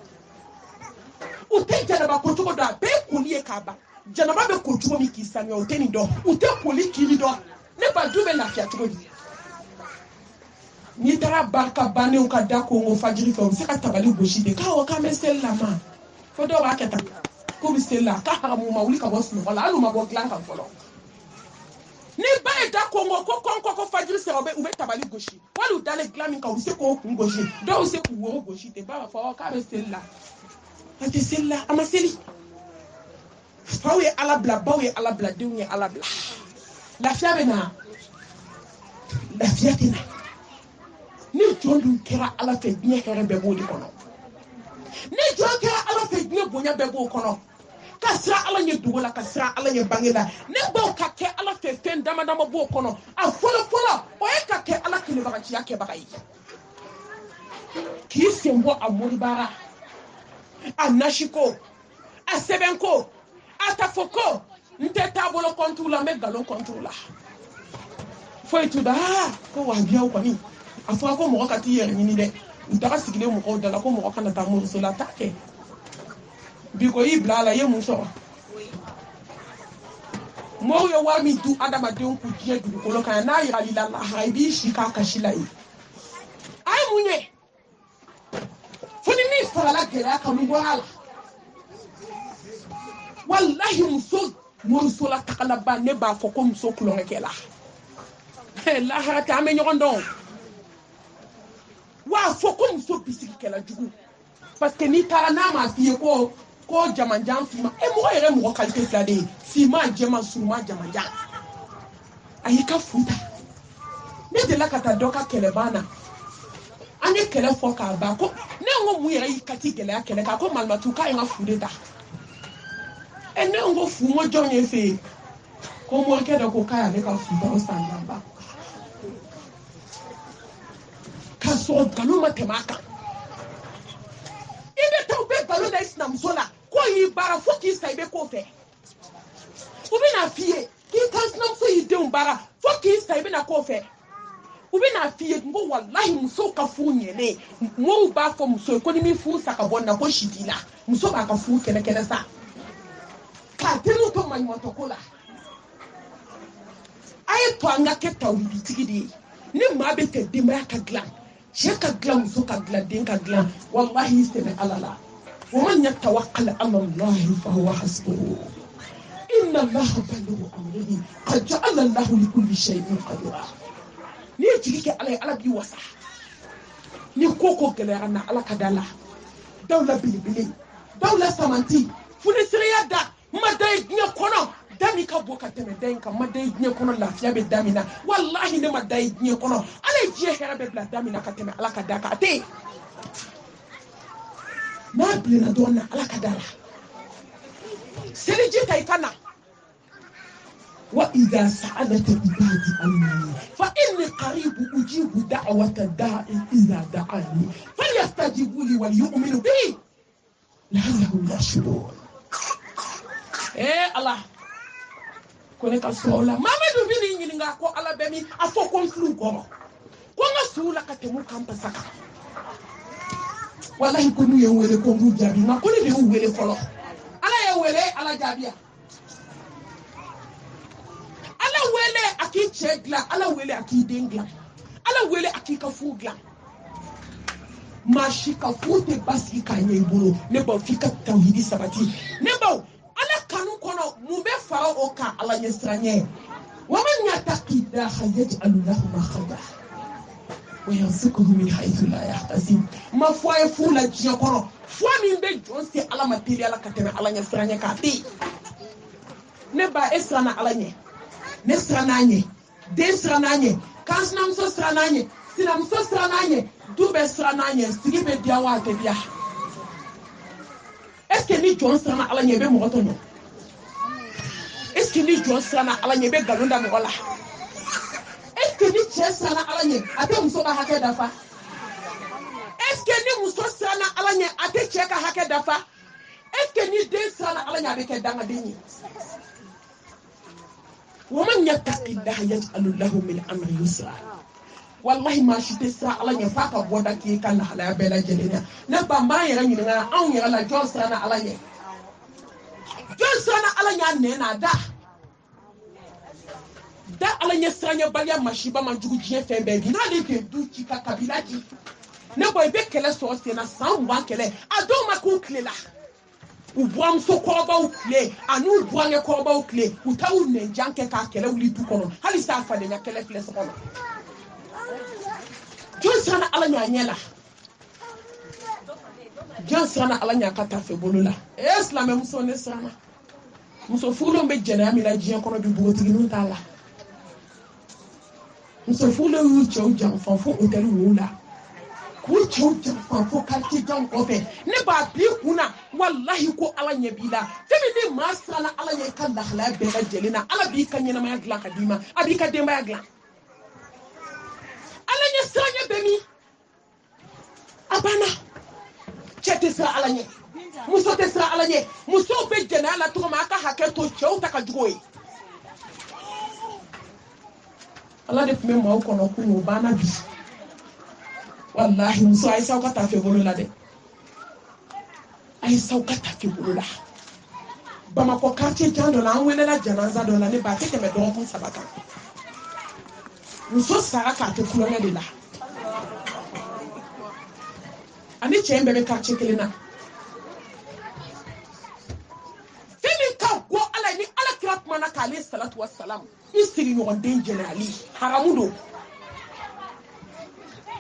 A: ute janaba ko tugo da be kuliye kaba janaba be ko tugo mi kisanya ute ni do ute kuli kili do ne ba dube la fia tugo di ni tara barka bane o ka da ko ngo fajiri fa se ka tabali goshi de ka o ka mesel la ma fo do ba keta ko bisela ka haramu ma wuli ka bosno wala alu ma bo glan kan folo ni bae da kongo ko fajiri se ube tabali goshi walu dale glami ka use ko ku goshi do use ku wo goshi te ba fa ka be sella ate sella amaseli fawe ala bla bawe ala bla deunye ala bla la fiabena la fiatina ni jondu kera ala fe bien kera be bodi kono ni jondu kera ala fe bien bonya be bo kono kasra ala nye dugola kasra ala nye bangela ne bo ka ke ala fe fen dama bo kono a folo o e ka ke ala kile baka ci yake baka yi ki sembo amuri bara a nashiko a sebenko a tafoko nte tabolo kontrola me galon kontrola foi tuda ko wa biya ko ni afa ko mo ka ti yer ni de ntaka sigile mo ko dala ko mo ka na ta mo so la take biko ibla la ye muso mo yo wa mi du adama de ku je du ko loka na ira lila la haibi shika ka shilai ai munye funi mi fara la gera ka mu wala wallahi muso muso la takala ba ne ba fo ko muso kulo ngela la harata ame nyondo wa fo ko muso bisiki kala jugu parce que ni tara na ma fiye ko jamanjan fima e mo yere mo qualité flade fima jema suma jamanjan ayika futa ne de la kata doka kelebana ane kele fo ka ba ko ne ngo mu yere yikati gele akele ka ko malmatu ka nga fudeta e ne ngo fu mo jonye fe ko mo ke do ko ka ya ka futa o sandamba ka so galuma temaka ibe to be balo da isna msola ko yi bara fo ki sai be ko fe ubi na fie ki kansna mso yi de mbara fo ki sai be na ko fe ubi na fie ngo wallahi mso ka fu nyele mo ba fo mso ko ni mi fu saka bonna ko shidila mso ba ka fu kele sa ka tenu to man moto kola ay to anga ke taw bi tigidi ni ma be te de ma ka glam sheka glam so ka gladin ka glam wallahi istami alala ومن يتوكل على الله فهو حسبه إن الله بالغ أمره قد جعل الله لكل شيء قدرا ni jigike ala bi wasa ni koko gelera na ala kadala dawla bilibili dawla samanti funi siriya da madai gne kono dami ka boka teme den ka madai gne kono lafiya be damina wallahi ne madai gne kono ala je hera be bla damina ka teme ala kadaka ate na blina donna ala kadala seliji taikana wa idha sa'alaka ibadi anni fa inni qarib ujibu da'wata da'i idha da'ani falyastajibu li wal yu'minu bi la'allahum yashkurun Allah ko ne ka sola Mamadou bi ni nga ko ala be mi afo ko flu ko nga sula ka te mu kampa saka wallahi ko nu ye wele ko ngu jabi ma ko ne de wele folo ala ye wele ala jabia ala wele aki chegla ala wele aki dengla ala wele aki ka fugla mashi ka fute baski ka nyeburo ne ba fika tawhidi sabati ne ba ala kanu kono mumbe fara o ka ala nyesranye waman yataqida yaj'alu lahu makhraja wa yarzuquhu min haythu la yahtasib ma foye fula jiya kono fo min be jonse ala material ka teme ala nyesranye ka ti ne ba esrana ala nye ne srananye de srananye kansnam so srananye sinam so srananye dube srananye sigi be dia wa te bia est-ce que ni jon strana ala nye be mo to no est-ce que ni jon strana ala nye be galunda mo wala est-ce que ni che strana ala nye ate muso ba hake dafa est-ce que ni muso strana ala nye ate che ka hake dafa est-ce que ni de strana ala nye be ke danga deni ومن يتق الله يجعل له من امر يسرا والله ما شتي سا على نفاق بودك كان على بلا جلنا نبا ما يرى نينا او يرى لا جوسنا على ني جوسنا على ني نينا da ala nya sranya balia mashiba manjugu jie fembe bi na de du chika kabila ji ne boy be kele so se na san wan kele adoma ko klela ubwam so koba ukle anu ubwange koba ukle utawu nenjanke ka kele uli tu kono hali sa fa de nya kele fles kono jonsana ala nya nyela jonsana ala nya kata fe bolula islam muso ne sana muso fulo be jena mi la jiyan kono bi bugoti nu tala muso fulo yu chow jam fa fo hotel wula ku chow jam fa fo kalti jam ofe ne ba bi kuna wallahi ko ala nya bila femi ni masala ala nya kan dakhla be ga jelina ala bi kan nyina ma glan kadima abi ka demba glan ala nya sanya be mi abana chete sa ala nya muso te sa ala nya muso be jena la to ma ka hake to chow ta ka jugoyi ala de me mo ko no ku no bana bi wallahi muso ay saw ka ta fe bolo la de ay saw ka ta fe bolo la bama ko quartier jando la wele la janaza do la ne ba te me do ko sabaka muso sara ka te kulo ne de la ani chembe be quartier kelena fini ka go ala ni ala krap mana ka alayhi salatu wassalam isiri nyon den generali haramudo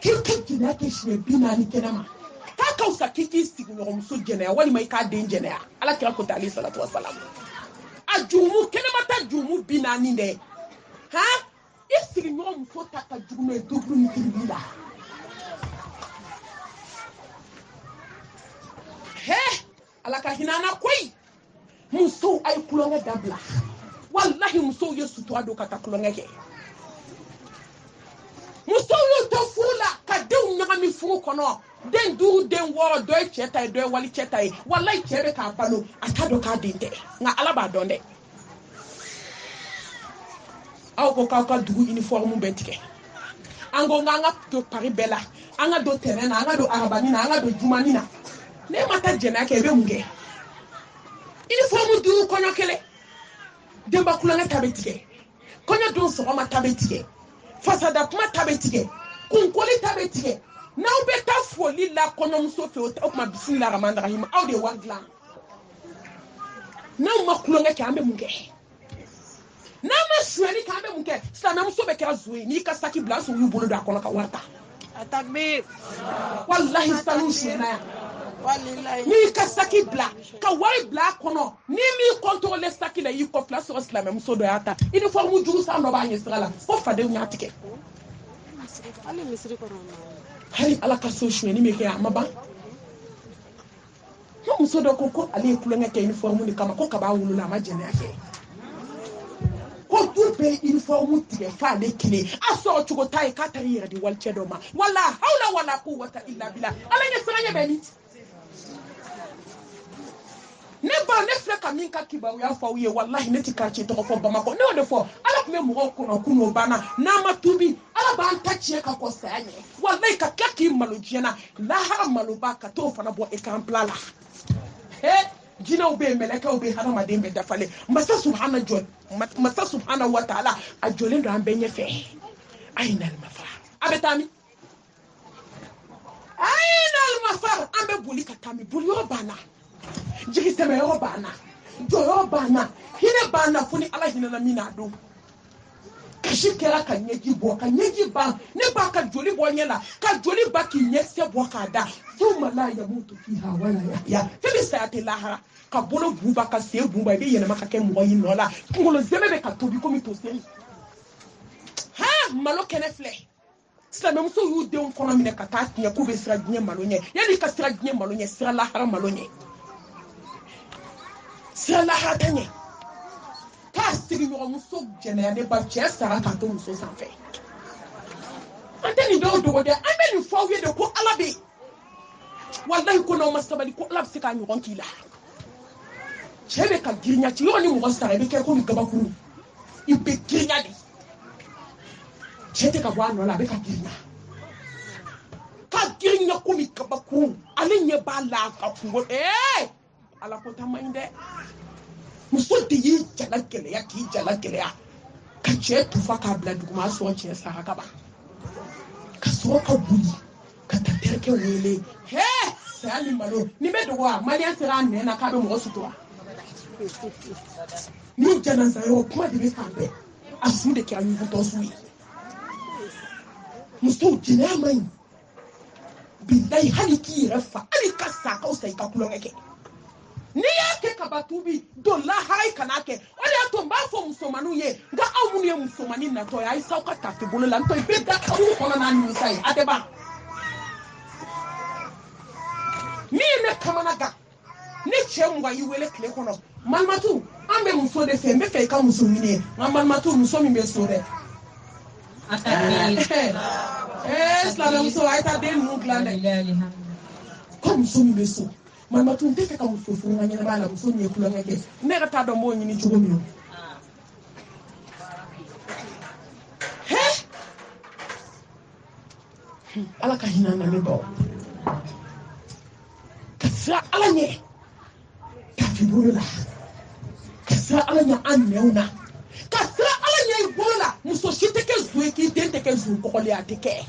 A: kike kina ke shi bina ni kenama ka kausa kike isiri nyon so genera wali mai ka den genera ala kira ko alayhi salatu wassalam ajumu kenama ta jumu bina ni de ha isiri nyon so ta ka jumu dobru ni kibila he ala ka hinana koi muso ay kulonga dabla wallahi muso yesu to ado kata kulonga ke muso yo to fula ka de unyama mi fu kono den du den woro do cheta do wali cheta wallahi chebe ka palo atado ka dinte nga alaba donde aw ko ka dugu uniforme betike ango nga to Paris bella anga do terrain anga do arabanina anga do jumanina ne mata jena ke be munge uniforme du kono kele demba kulanga tabetike kono do so ma tabetike fasada kuma tabetike kunkoli tabetike na ubeta foli la kono muso fe o ma bismillah rahman rahim aw de wagla na ma kulanga ke ambe munge na ma shweli ka ambe munge sana muso be ka zuwe ni ka saki blanso yu bolo da kono ka warta
B: atakbir
A: wallahi sanu shena ni ka saki bla ka wari bla kono ni mi contrôler saki la yi ko place sur islam muso do yata uniforme juru sa no ba nyi sala ko fade nyatike
B: ali misri ko
A: hari ala ka so shwe ni me ke amaba no muso do ko ali kulo ngake uniforme ni kama ko ka ba wulu la ma jene ake ko tupe uniforme tike fa le kile aso chugo tai ka tari yere di walche do ma wala hawla wala quwwata illa billah ala nya sala nya benit ne ba ne fle ka min ka kibaru ya fa wiye wallahi ne ti ka ci to fo Bamako ne o de fo ala ko me mo ko no kuno bana na ma tubi ala ba anta ci ka ko sanye wallahi ka kaki malo jena la ha malo ba ka to fa na bo e kan plala he jina ube meleka ube hana madembe dafale masa subhana jol masa subhana wa ta'ala a jolin do ambe nyefe aina al-mafar abetami aina al-mafar ambe buli katami buli obana jigi seme obana jo obana hine bana funi ala hina na minado kashikera ka nyeji bo ka nyeji ba ne ba ka joli bo nyela ka joli ba ki nyese bo ka da thumma la yamutu fiha wala yahya tabi sayati lahara ka bolo buba ka se buba be yena maka ke mo yin nola ngolo zeme be ka tobi komi to seri ha malo kene fle sila me muso yu de on kono mine ka ta tinya ko be sira gnye malo nye yani ka sira gnye malo nye sira lahara malo nye sira lahara tanye ka sigi no muso jene ne ba che sara ka to muso sanfe anteni do de ameni fo wi de ko alabe wallahi ko no masabali ko alab sika nyon kila chebe ka girinya ci yoni mo sara be ke ko mi gabaku ibe girinya de chete ka bwa no la be ka girinya ko mi gabaku alinye bala ka fugo ala ko tamainde muso de yi jala kele ya ki jala kele ya ka che tufa ka bla duguma so che sara ka ba ka so ka buli ka taterke wele sali malo ni be dowa malian sira ne na ka be mo sutura ni jana zayo kuma de be kambe asu de ki ayu to suyi musto jina mai billahi haliki rafa ali kasa ka usai ka kulo ngeke ni yake kabatubi dola harai kanake ole ato mbafo musomanu ye nga awunu ye musomani na to ya isa ka tafi bolo la to ibe da ka wu kono na ni sai adeba ni ne kamanaga ni chemwa yiwele kle kono malmatu ambe muso de fe mbe fe ka muso mine malmatu muso mi be so de sala muso aita de nu glande ko muso mi be so malmatu nte fe ka muso fu nganya bala muso mi kula ngeke ne ga ta do mo nyini chugo mi ala ka hina na me bo kasra ala nye kafibula kasra ala nya anneuna kasra ala nya ibola muso shiteke zuwe ki dente ke zu ko le atike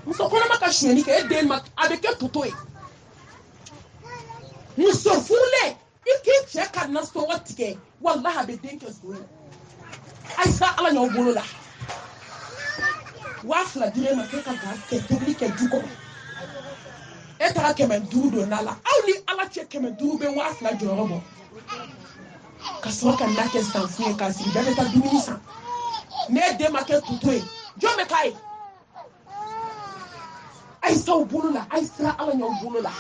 A: muso kono maka shweni ke den mak abeke totoy muso fule iki cheka na so watike wallahi be denke zuwe aisa ala nya ibola wafla dire makeka ga ke publique duko etara kemen dudo nala awni ala che kemen dube wasla jorobo kasoka nake sanfie kasi bebe ta dumisa ne de make tutoy jome kai ay saw bulula ay sra ala nyaw bulula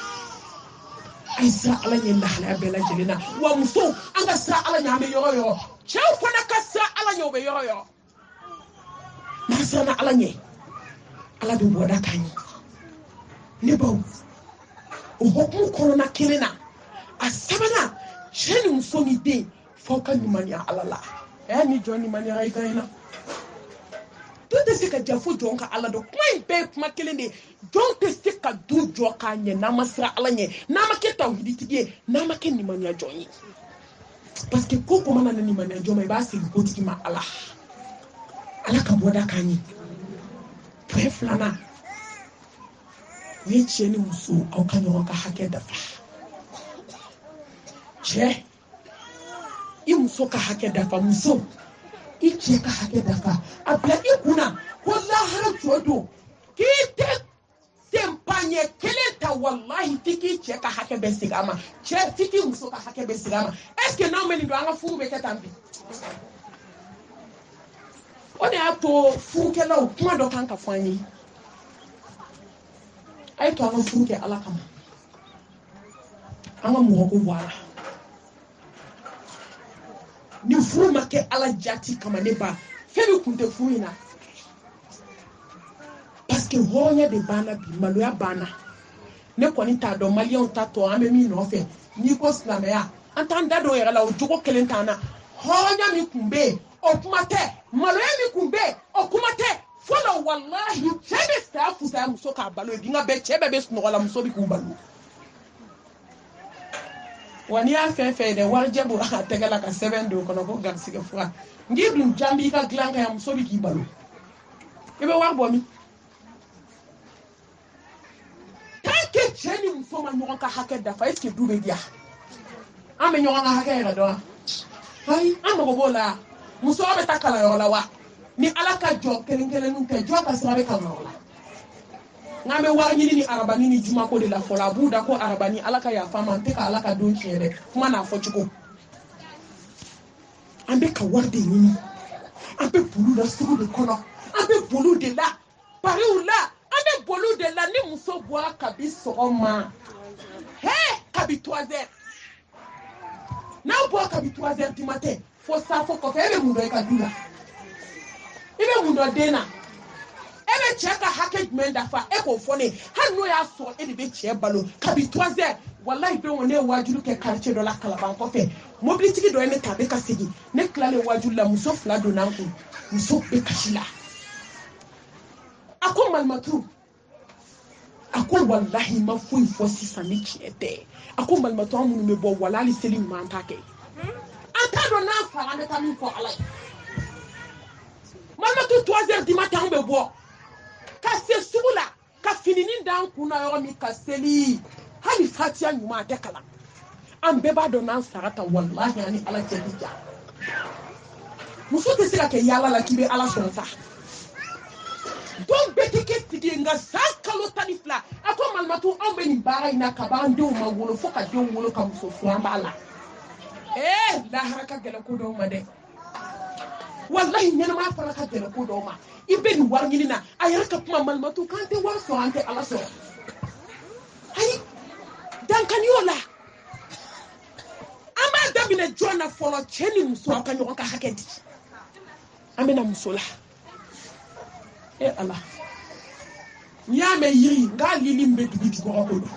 A: ay sra ala nyenda hala bela jelina wa muso anga sra ala nyame yoyo chew fona ka sra ala nyaw be yoyo masana ala nye ala do boda kanyi ne baw uhoku korona kelena asabana cheni musoni de foka nimania alala ni joni mania raikaina tout ce que jafo jonka ala do point be kuma kelende don't se ka du joka nye na masra ala nye na maketa hiditiye na makeni mania joni parce que koko mana na nimania joma ba se gotiki ma ala ka boda kanyi preflana we cheni muso au kanyo ka hake dafa che imuso ka hake dafa muso ichi ka hake dafa abla ikuna wallahi haram chodo kite sempanye kelenta wallahi tiki che ka hake besigama che tiki muso ka hake besigama est-ce que na meni do anga furu be ketambi ode ato furu kela o kuma do kan ka fanyi ay to anga furu ke ala kama anga mo ko wala ni furu make ala jati kama ne ba febe kunte furu ina parce que honya de bana bi maloya bana ne kɔni t'a dɔn maliyɛnw ta tɔ an bɛ min nɔfɛ n'i ko silamɛya an t'an da don yɛrɛ la o jogo kelen t'an na hɔrɔnya min kun bɛ yen o kuma tɛ maloya min kun bɛ yen o kuma tɛ fɔlɔ walahi cɛ bɛ saya fusaya muso k'a balo ye dinga bɛɛ cɛ bɛɛ bɛ sunɔgɔ la muso bɛ k'u balo wa n'i y'a fɛn fɛn ye dɛ warijɛ bɔ a tɛgɛ la ka sɛbɛn don o kɔnɔ ko garisigɛ fura n'i dun jan b'i ka dilan kan yan muso bɛ k'i balo i bɛ wari bɔ min tant que cɛ ni muso ma ɲɔgɔn ka hakɛ dafa est ce que du bɛ diya an bɛ ɲɔgɔn ka hakɛ yɛrɛ dɔn ayi an mago b'o la muso bɛ taa kalanyɔrɔ la wa ni ala ka jɔ kelen-kelenninw tɛ jɔ ka sira bɛ kalanyɔrɔ la n'an bɛ wari ɲini ni arabani ni jumako de la fɔlɔ a b'u da ko arabani ala ka yafa ma an tɛ ka ala ka don tiɲɛ dɛ kuma n'a fɔcogo an bɛ ka wari de ɲini an bɛ boli la sugu de kɔnɔ an bɛ boli de la pariw la an bɛ boli de la ni muso bɔra kabi sɔgɔma kabi 3 heures n'aw bɔra kabi 3 heures du matin fo safo kɔfɛ e bɛ mun dɔn i ka du la i bɛ mun dɔn den na e bɛ cɛ ka hakɛ jumɛn dafa e k'o fɔ ne hali n'o y'a sɔrɔ e de bɛ cɛ balo kabi 3 heures walayi don ne ye wajulu kɛ quartier dɔ la Kalaban kɔfɛ mobilitigi dɔ ye ne ta a bɛ ka segin ne tilalen wajulu la muso 2 donna n kun muso bɛ kasi la a ko malimatu a ko walahi ma foyi fɔ sisan ni tiɲɛ tɛ a ko malimatu an minnu bɛ bɔ wala hali seli ɲuman t'a kɛ an t'a dɔn n'an fara an bɛ taa min fɔ ala ye malimatu 3 heures du matin an bɛ bɔ ka se sugu la ka fininin d'an kun na yɔrɔ min ka seli hali fatiya ɲuman a tɛ kalan an bɛɛ b'a dɔn n'an sara ta walahi ani ala cɛ bi ja muso tɛ se ka kɛ yaala la k'i bɛ ala sɔrɔ sa don bɛɛ tɛ kɛ tigi ye nka san kalo 12 a ko malimatu anw bɛ nin baara in na ka b'an denw ma wolo fo ka denw wolo ka muso furu an b'a la lahara ka gɛlɛn ko dɔw ma dɛ wallahi ɲɛnamaya fana ka gɛlɛn ko dɔw ma i bɛ nin wari ɲini na a yɛrɛ ka kuma malimatu k'an tɛ wari sɔrɔ an tɛ ala sɔrɔ ayi dankani o la an b'a daminɛ jɔn na fɔlɔ cɛ ni muso aw ka ɲɔgɔn ka hakɛ di an bɛna muso la ala n'i y'a mɛn yiri nka lili min bɛ dugu jukɔrɔ ko don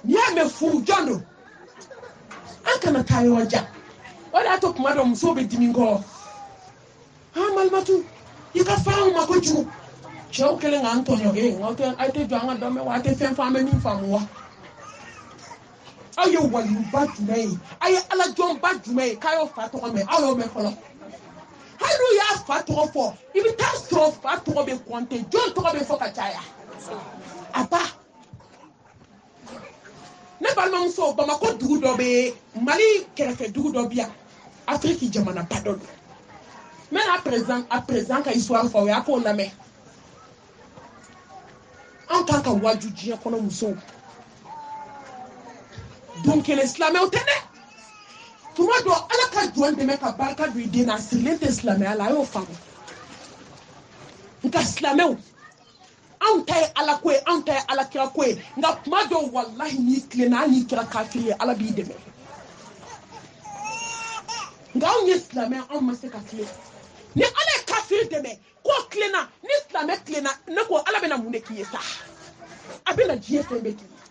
A: n'i y'a mɛn furu jɔn don an kana taa yɔrɔ jan o de y'a to kuma dɔ muso bɛ dimi kɔrɔ malimatu i ka fara anw ma kojugu cɛw kɛlen k'an tɔɲɔ aw tɛ jɔ an ka dɔn mɛn wa aw tɛ fɛn fɔ an bɛ min faamu wa aw ye waliyuba jumɛn ye aw ye alajɔnba jumɛn ye k'a y'o fa tɔgɔ mɛn aw y'o mɛn fɔlɔ hali n'u y'a fa tɔgɔ fɔ i bɛ taa sɔrɔ fa tɔgɔ bɛ kɔnte jɔn tɔgɔ bɛ fɔ ka caya a ba ne balimamuso Bamako dugu dɔ bɛ Mali kɛrɛfɛ dugu dɔ bɛ yan Afiriki jamanaba dɔ don n bɛna a président ka histoire fɔ o y'a k'o lamɛn an kan ka waju diɲɛ kɔnɔ musow don kelen silamɛw tɛ dɛ tuma dɔ ala ka jɔn dɛmɛ ka barika don i den na a sirilen tɛ silamɛya la a y'o faamu nka silamɛw anw ta ye ala ko ye anw ta ye ala kira ko ye nka tuma dɔw walahi n'i tilenna hali n'i kɛra kafiri ye ala b'i dɛmɛ nka anw ye silamɛ anw ma se ka tilen ni ala ye kafiri dɛmɛ k'o tilenna ni silamɛ tilenna ne ko ala bɛna mun de k'i ye sa a bɛna diɲɛ fɛn bɛɛ k'i ye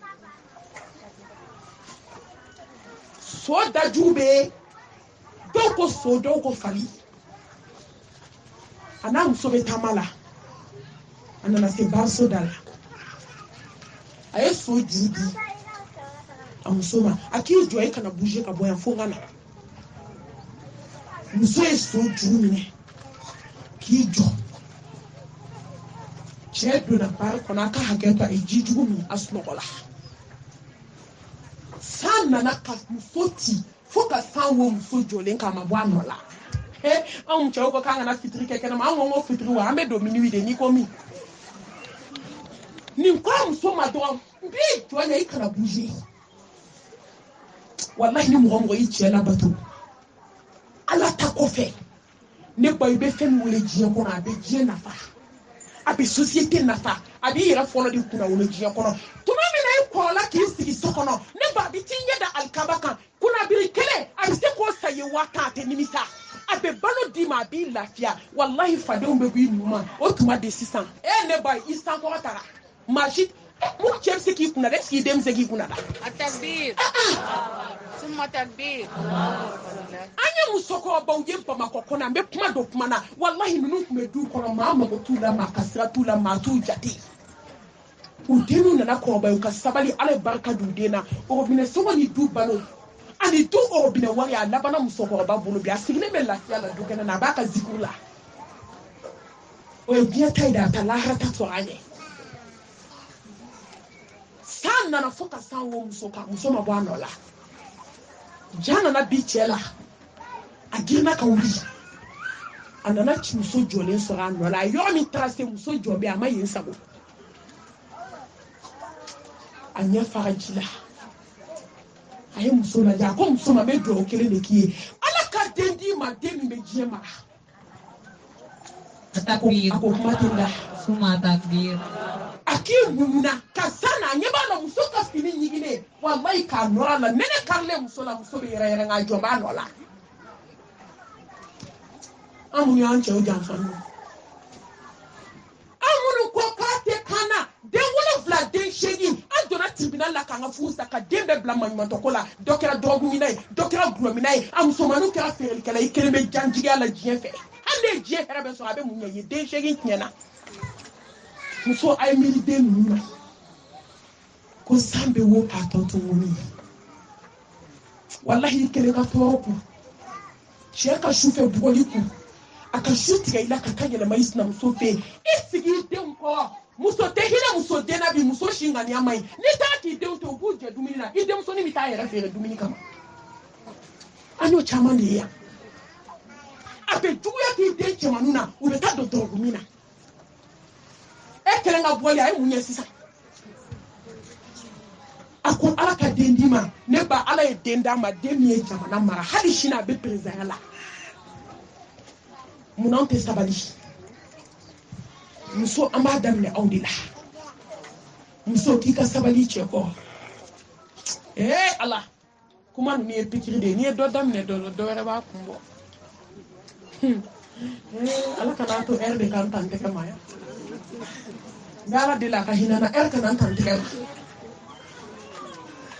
A: so daju bɛ dɔw ko so dɔw ko fali a n'a muso bɛ taama la a nana se bariso da la a ye so juru di a muso ma a k'i jɔ e kana bouger ka bɔ yan fo n ka na muso ye so juru minɛ k'i jɔ cɛ donna bari kɔnɔ a ka hakɛ to a ye ji jugu min a sunɔgɔ la san nana ka muso ci fo ka san wo muso jɔlen k'a ma bɔ a nɔ la anw cɛw ko k'an kana fitiri kɛ kɛnɛma an ko n ko fitiri wa an bɛ don minuit de n'i ko min nin ko a muso ma dɔrɔn n b'i jɔ yen i kana bouger walahi ni mɔgɔ mɔgɔ y'i cɛ labato ala ta kɔfɛ ne ba i bɛ fɛn min wele diɲɛ kɔnɔ a bɛ diɲɛ nafa a bɛ société nafa a b'i yɛrɛ fɔlɔ de kunna wolo diɲɛ kɔnɔ tuma min na i kɔrɔla k'i sigi so kɔnɔ ne ba a bɛ t'i ɲɛ da alikaba kan kunnabiri kelen a bɛ se k'o san ye 1000 a tɛ nimisa a bɛ balo d'i ma a b'i lafiya walahi fadenw bɛ b'i numa o tuma de sisan ne ba i sankɔrɔ taga maa si mu cem se ki kuna de si dem se ki kuna da
B: التكبير ثم تكبير
A: anya musoko ba ujem pa makoko na me kuma do kuma na wallahi nunu kuma du kono ma ma ko tula ma kasra tula ma tu jati udenu na ko ba ka sabali ale barka du dena o bine so woni du bano ani du o bine wari ala bana musoko ba bulu bi asigne me la yala du kana na ba ka zikula o bien taida ta la hata to anye san na foka san wo musoka musoma bwana la jana na bichela agirna ka wuri anana ci muso jole so ran wala yo mi tracé muso jobe ama yin sabo anya farajila ayi muso na ja ko muso ma be do kele de ki ala ka dendi ma demi be jema
C: takbir
A: ako kuma tinda
C: suma takbir
A: aki mumuna kasana nyeba na muso ka fini nyigine wallahi ka nora la nene karle muso la muso be yere nga joba no la amu yan che o janfanu amunu ko kate kana de wala vla den shegin adona tribunal la kanga fusa ka dembe bla manmanto kola dokera drogu minay dokera gro minay am so manu ka ferel kala ikelebe janjiga la jien fe ande jien herabe so abe munya ye den shegin tiena muso ay miri den nuna ko sambe wo ka tonto woni wallahi kele ka toroku cheka shufe bugoliku aka shuti ila kakagela maisna muso fe isigi den ko muso tehina muso dena bi muso shinga ni amai ni taki den to buje dumina ide muso ni mita yera fere dumini kama anyo chama ni ya ape duya ki den chemanuna ubeta do dumina ekelenga boli ay munye sisa ako ala ka dendima ne ba ala e denda ma demie jamana mara hali shina be president la munan te sabali muso amadam ne audila muso kika sabali cheko ala kuma ni e pikiri de ni do dam ne do wera ba kumbo ala kana to erde kan tante kama ya ngala dila ka hinana kan tante kama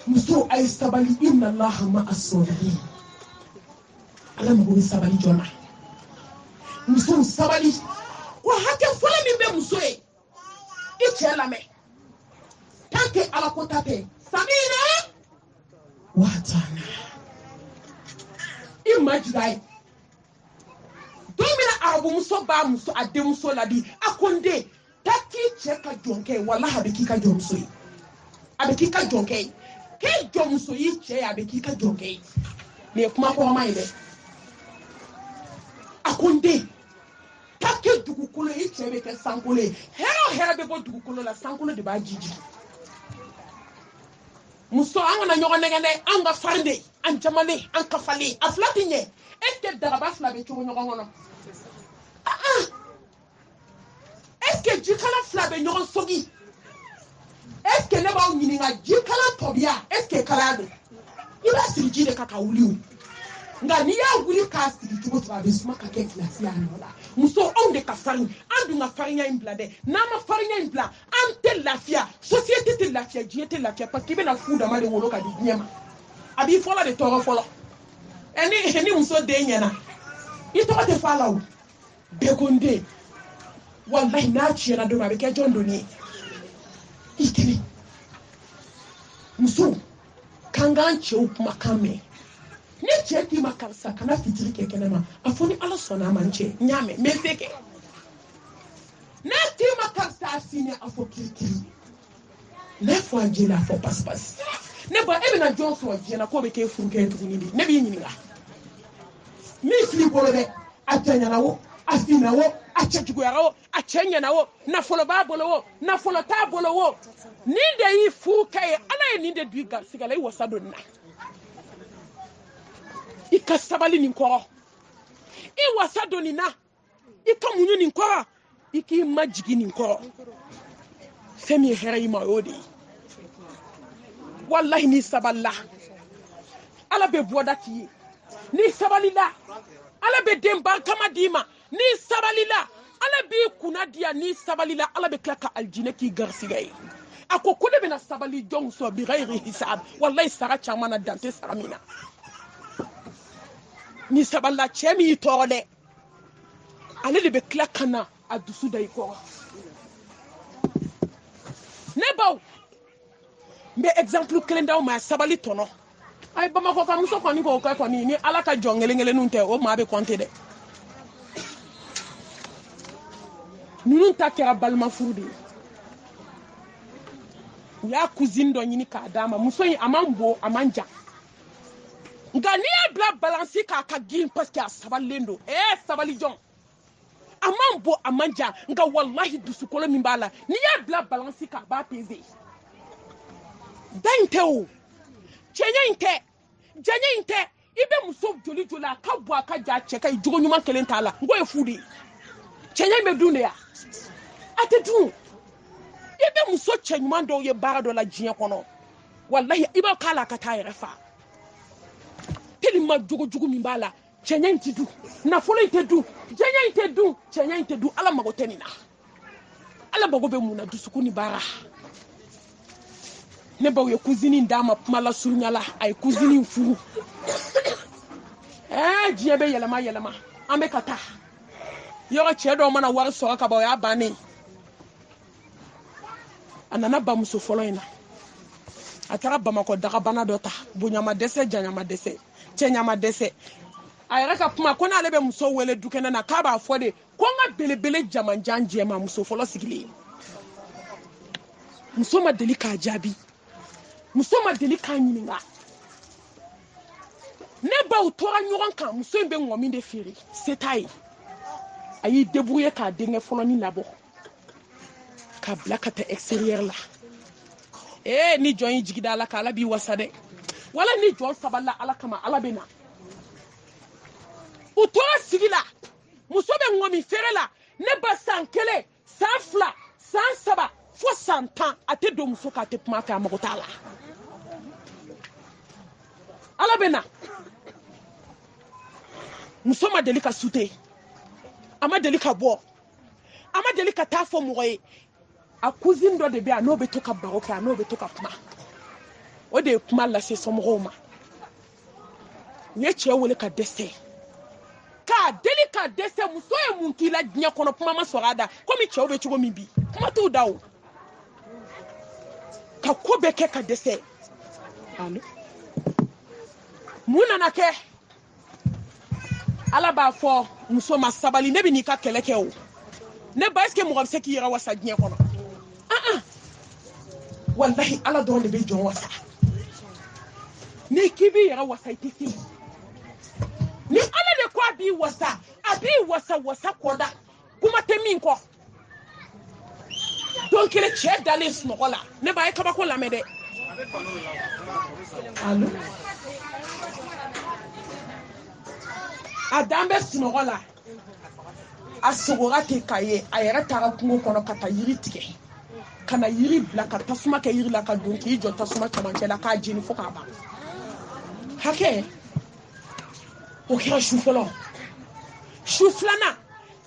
A: muso ay sabali inna allaha ma as-sabirin ala mo sabali jona muso sabali ko hake fola mi be muso e chela me tanke ala ko tate sabina watana imagine domina arabu muso ba muso ade muso ladi akonde taki cheka jonke wallahi abeki ka jomso yi abeki ka jonke ke jomso yi che abeki ka jonke ne kuma ko ma ile akonde taki dugukolo yi che be ke sankole hero be bo dugukolo la sankolo de ba jiji muso angana nyogo negene anga farnde an jamale an kafale aflatinye eske daraba fla be chogo nyogo ngono eske jikala fla be nyogo sogi eske ne ba nyini nga jikala tobia eske kala do iba siriji de kaka wuliu nga ni ya wuli ka siri tugo to be suma ka ke klasi anola muso on de ka farin andu nga farinya imblade na ma farinya imbla ante lafia société te lafia jiete lafia parce que be na fuda ma de wolo ka di nyema abi fola de toro folo eni muso de nyana ito te fala o be konde wallahi na ci na do ma be ke jondo ni ikini muso kangan ci o kuma kame ni cheki makarsa kana fitiri keke nama afoni ala sona manche nyame mefeke na ti makarsa asine afo kirikiri na fo anjela afo paspas ne ba ebe na jonso ajena ko be ke funke tuguni bi ne bi nyinga mi fili bolode atanya nawo afina wo achejugo yarawo achenya nawo na folo ba bolowo na folo ta bolowo ninde yi fuke ala ninde duiga sigala yi wasado na ika sabali ni nkoro I wasado ni na ika munyu ni nkoro iki majigi ni nkoro femi hera ima odi wallahi ni saballa ala be bodati ni sabalila ala be demba kama dima ni sabalila ala be kunadia ni sabalila ala be klaka aljine ki garsigay ako ko de bena sabali jong so bi ghairi hisab wallahi sara chama na dante sara mina ni saballa chemi torde ale de be klakana adusu dai ko ne baw mbe exemple klenda ma sabali tono ay bama ko kam so ko ni ko ni ala ka jongele ngele nunte o ma be konté de nunun ta kera balma furudi ya cousine do nyini ka dama muso yi amambo amanja nga ni bla balance ka gin parce que sabalendo sabali jon amambo amanja nga wallahi dusukolo mimbala ni ya bla balance ka ba peze dante o janya inte ibe muso joli jola ka bo aka ja cheka ijogo nyuma kelen tala ngo efudi janya me dune ya atedu ibe muso chenyuma ndo ye bara do la jinya kono wallahi ibe kala ka ta refa telima jogo mimbala janya intidu na folo itedu janya intedu ala magotenina ala bagobe muna dusukuni bara ne baw ye cousine ndama mala surnyala ay cousine furu jiye be yelama ambe kata yoro chedo mana war so ka baw ya bani anana ba muso folo ina atara ba mako daga bana dota bunyama dese janyama dese chenyama dese ayra ka kuma kona lebe muso wele dukena na ka ba fode ko nga belebele jamanjanje ma muso folo sigili muso ma delika jabi muso ma delika nyininga ne ba utora nyoron kan muso mbe ngomi de firi setai ayi débrouiller ka denge folo ni labo ka blakata extérieur la ni join jigida la kala bi wasade wala ni join saballa ala kama ala bena utora sigila muso be ngomi fere la ne ba sankele sanfla sansaba fo santan ate do muso ka te puma fa amagotala ala bena muso ma delika sute ama delika bo ama delika ta fo moye a cousine do de be no be to ka baroka no be to ka puma o de puma la se somroma ye chewole ka dese ka delika dese muso e munkila nya kono puma ma sorada komi chewo be chugo mibi kuma to dawo ka ko be ke ka dese alo muna na ke ala ba fo muso ma sabali ne bi ni ka keleke o ne ba eske mo gabse ki yira wasa nya kono wallahi ala don de be jon wasa ne kibi yira wasa itisi ni ala de ko abi wasa wasa koda kuma temin ko donc le che d'aller snogola ne ba e kaba ko la mede allo adambe snogola asogora te kaye ayera tara kungo kono kata yiri tige kana yiri bla ka tasuma ke yiri la ka donki jo tasuma chamanchela ka jini foka ba hake o kira shufolo shuflana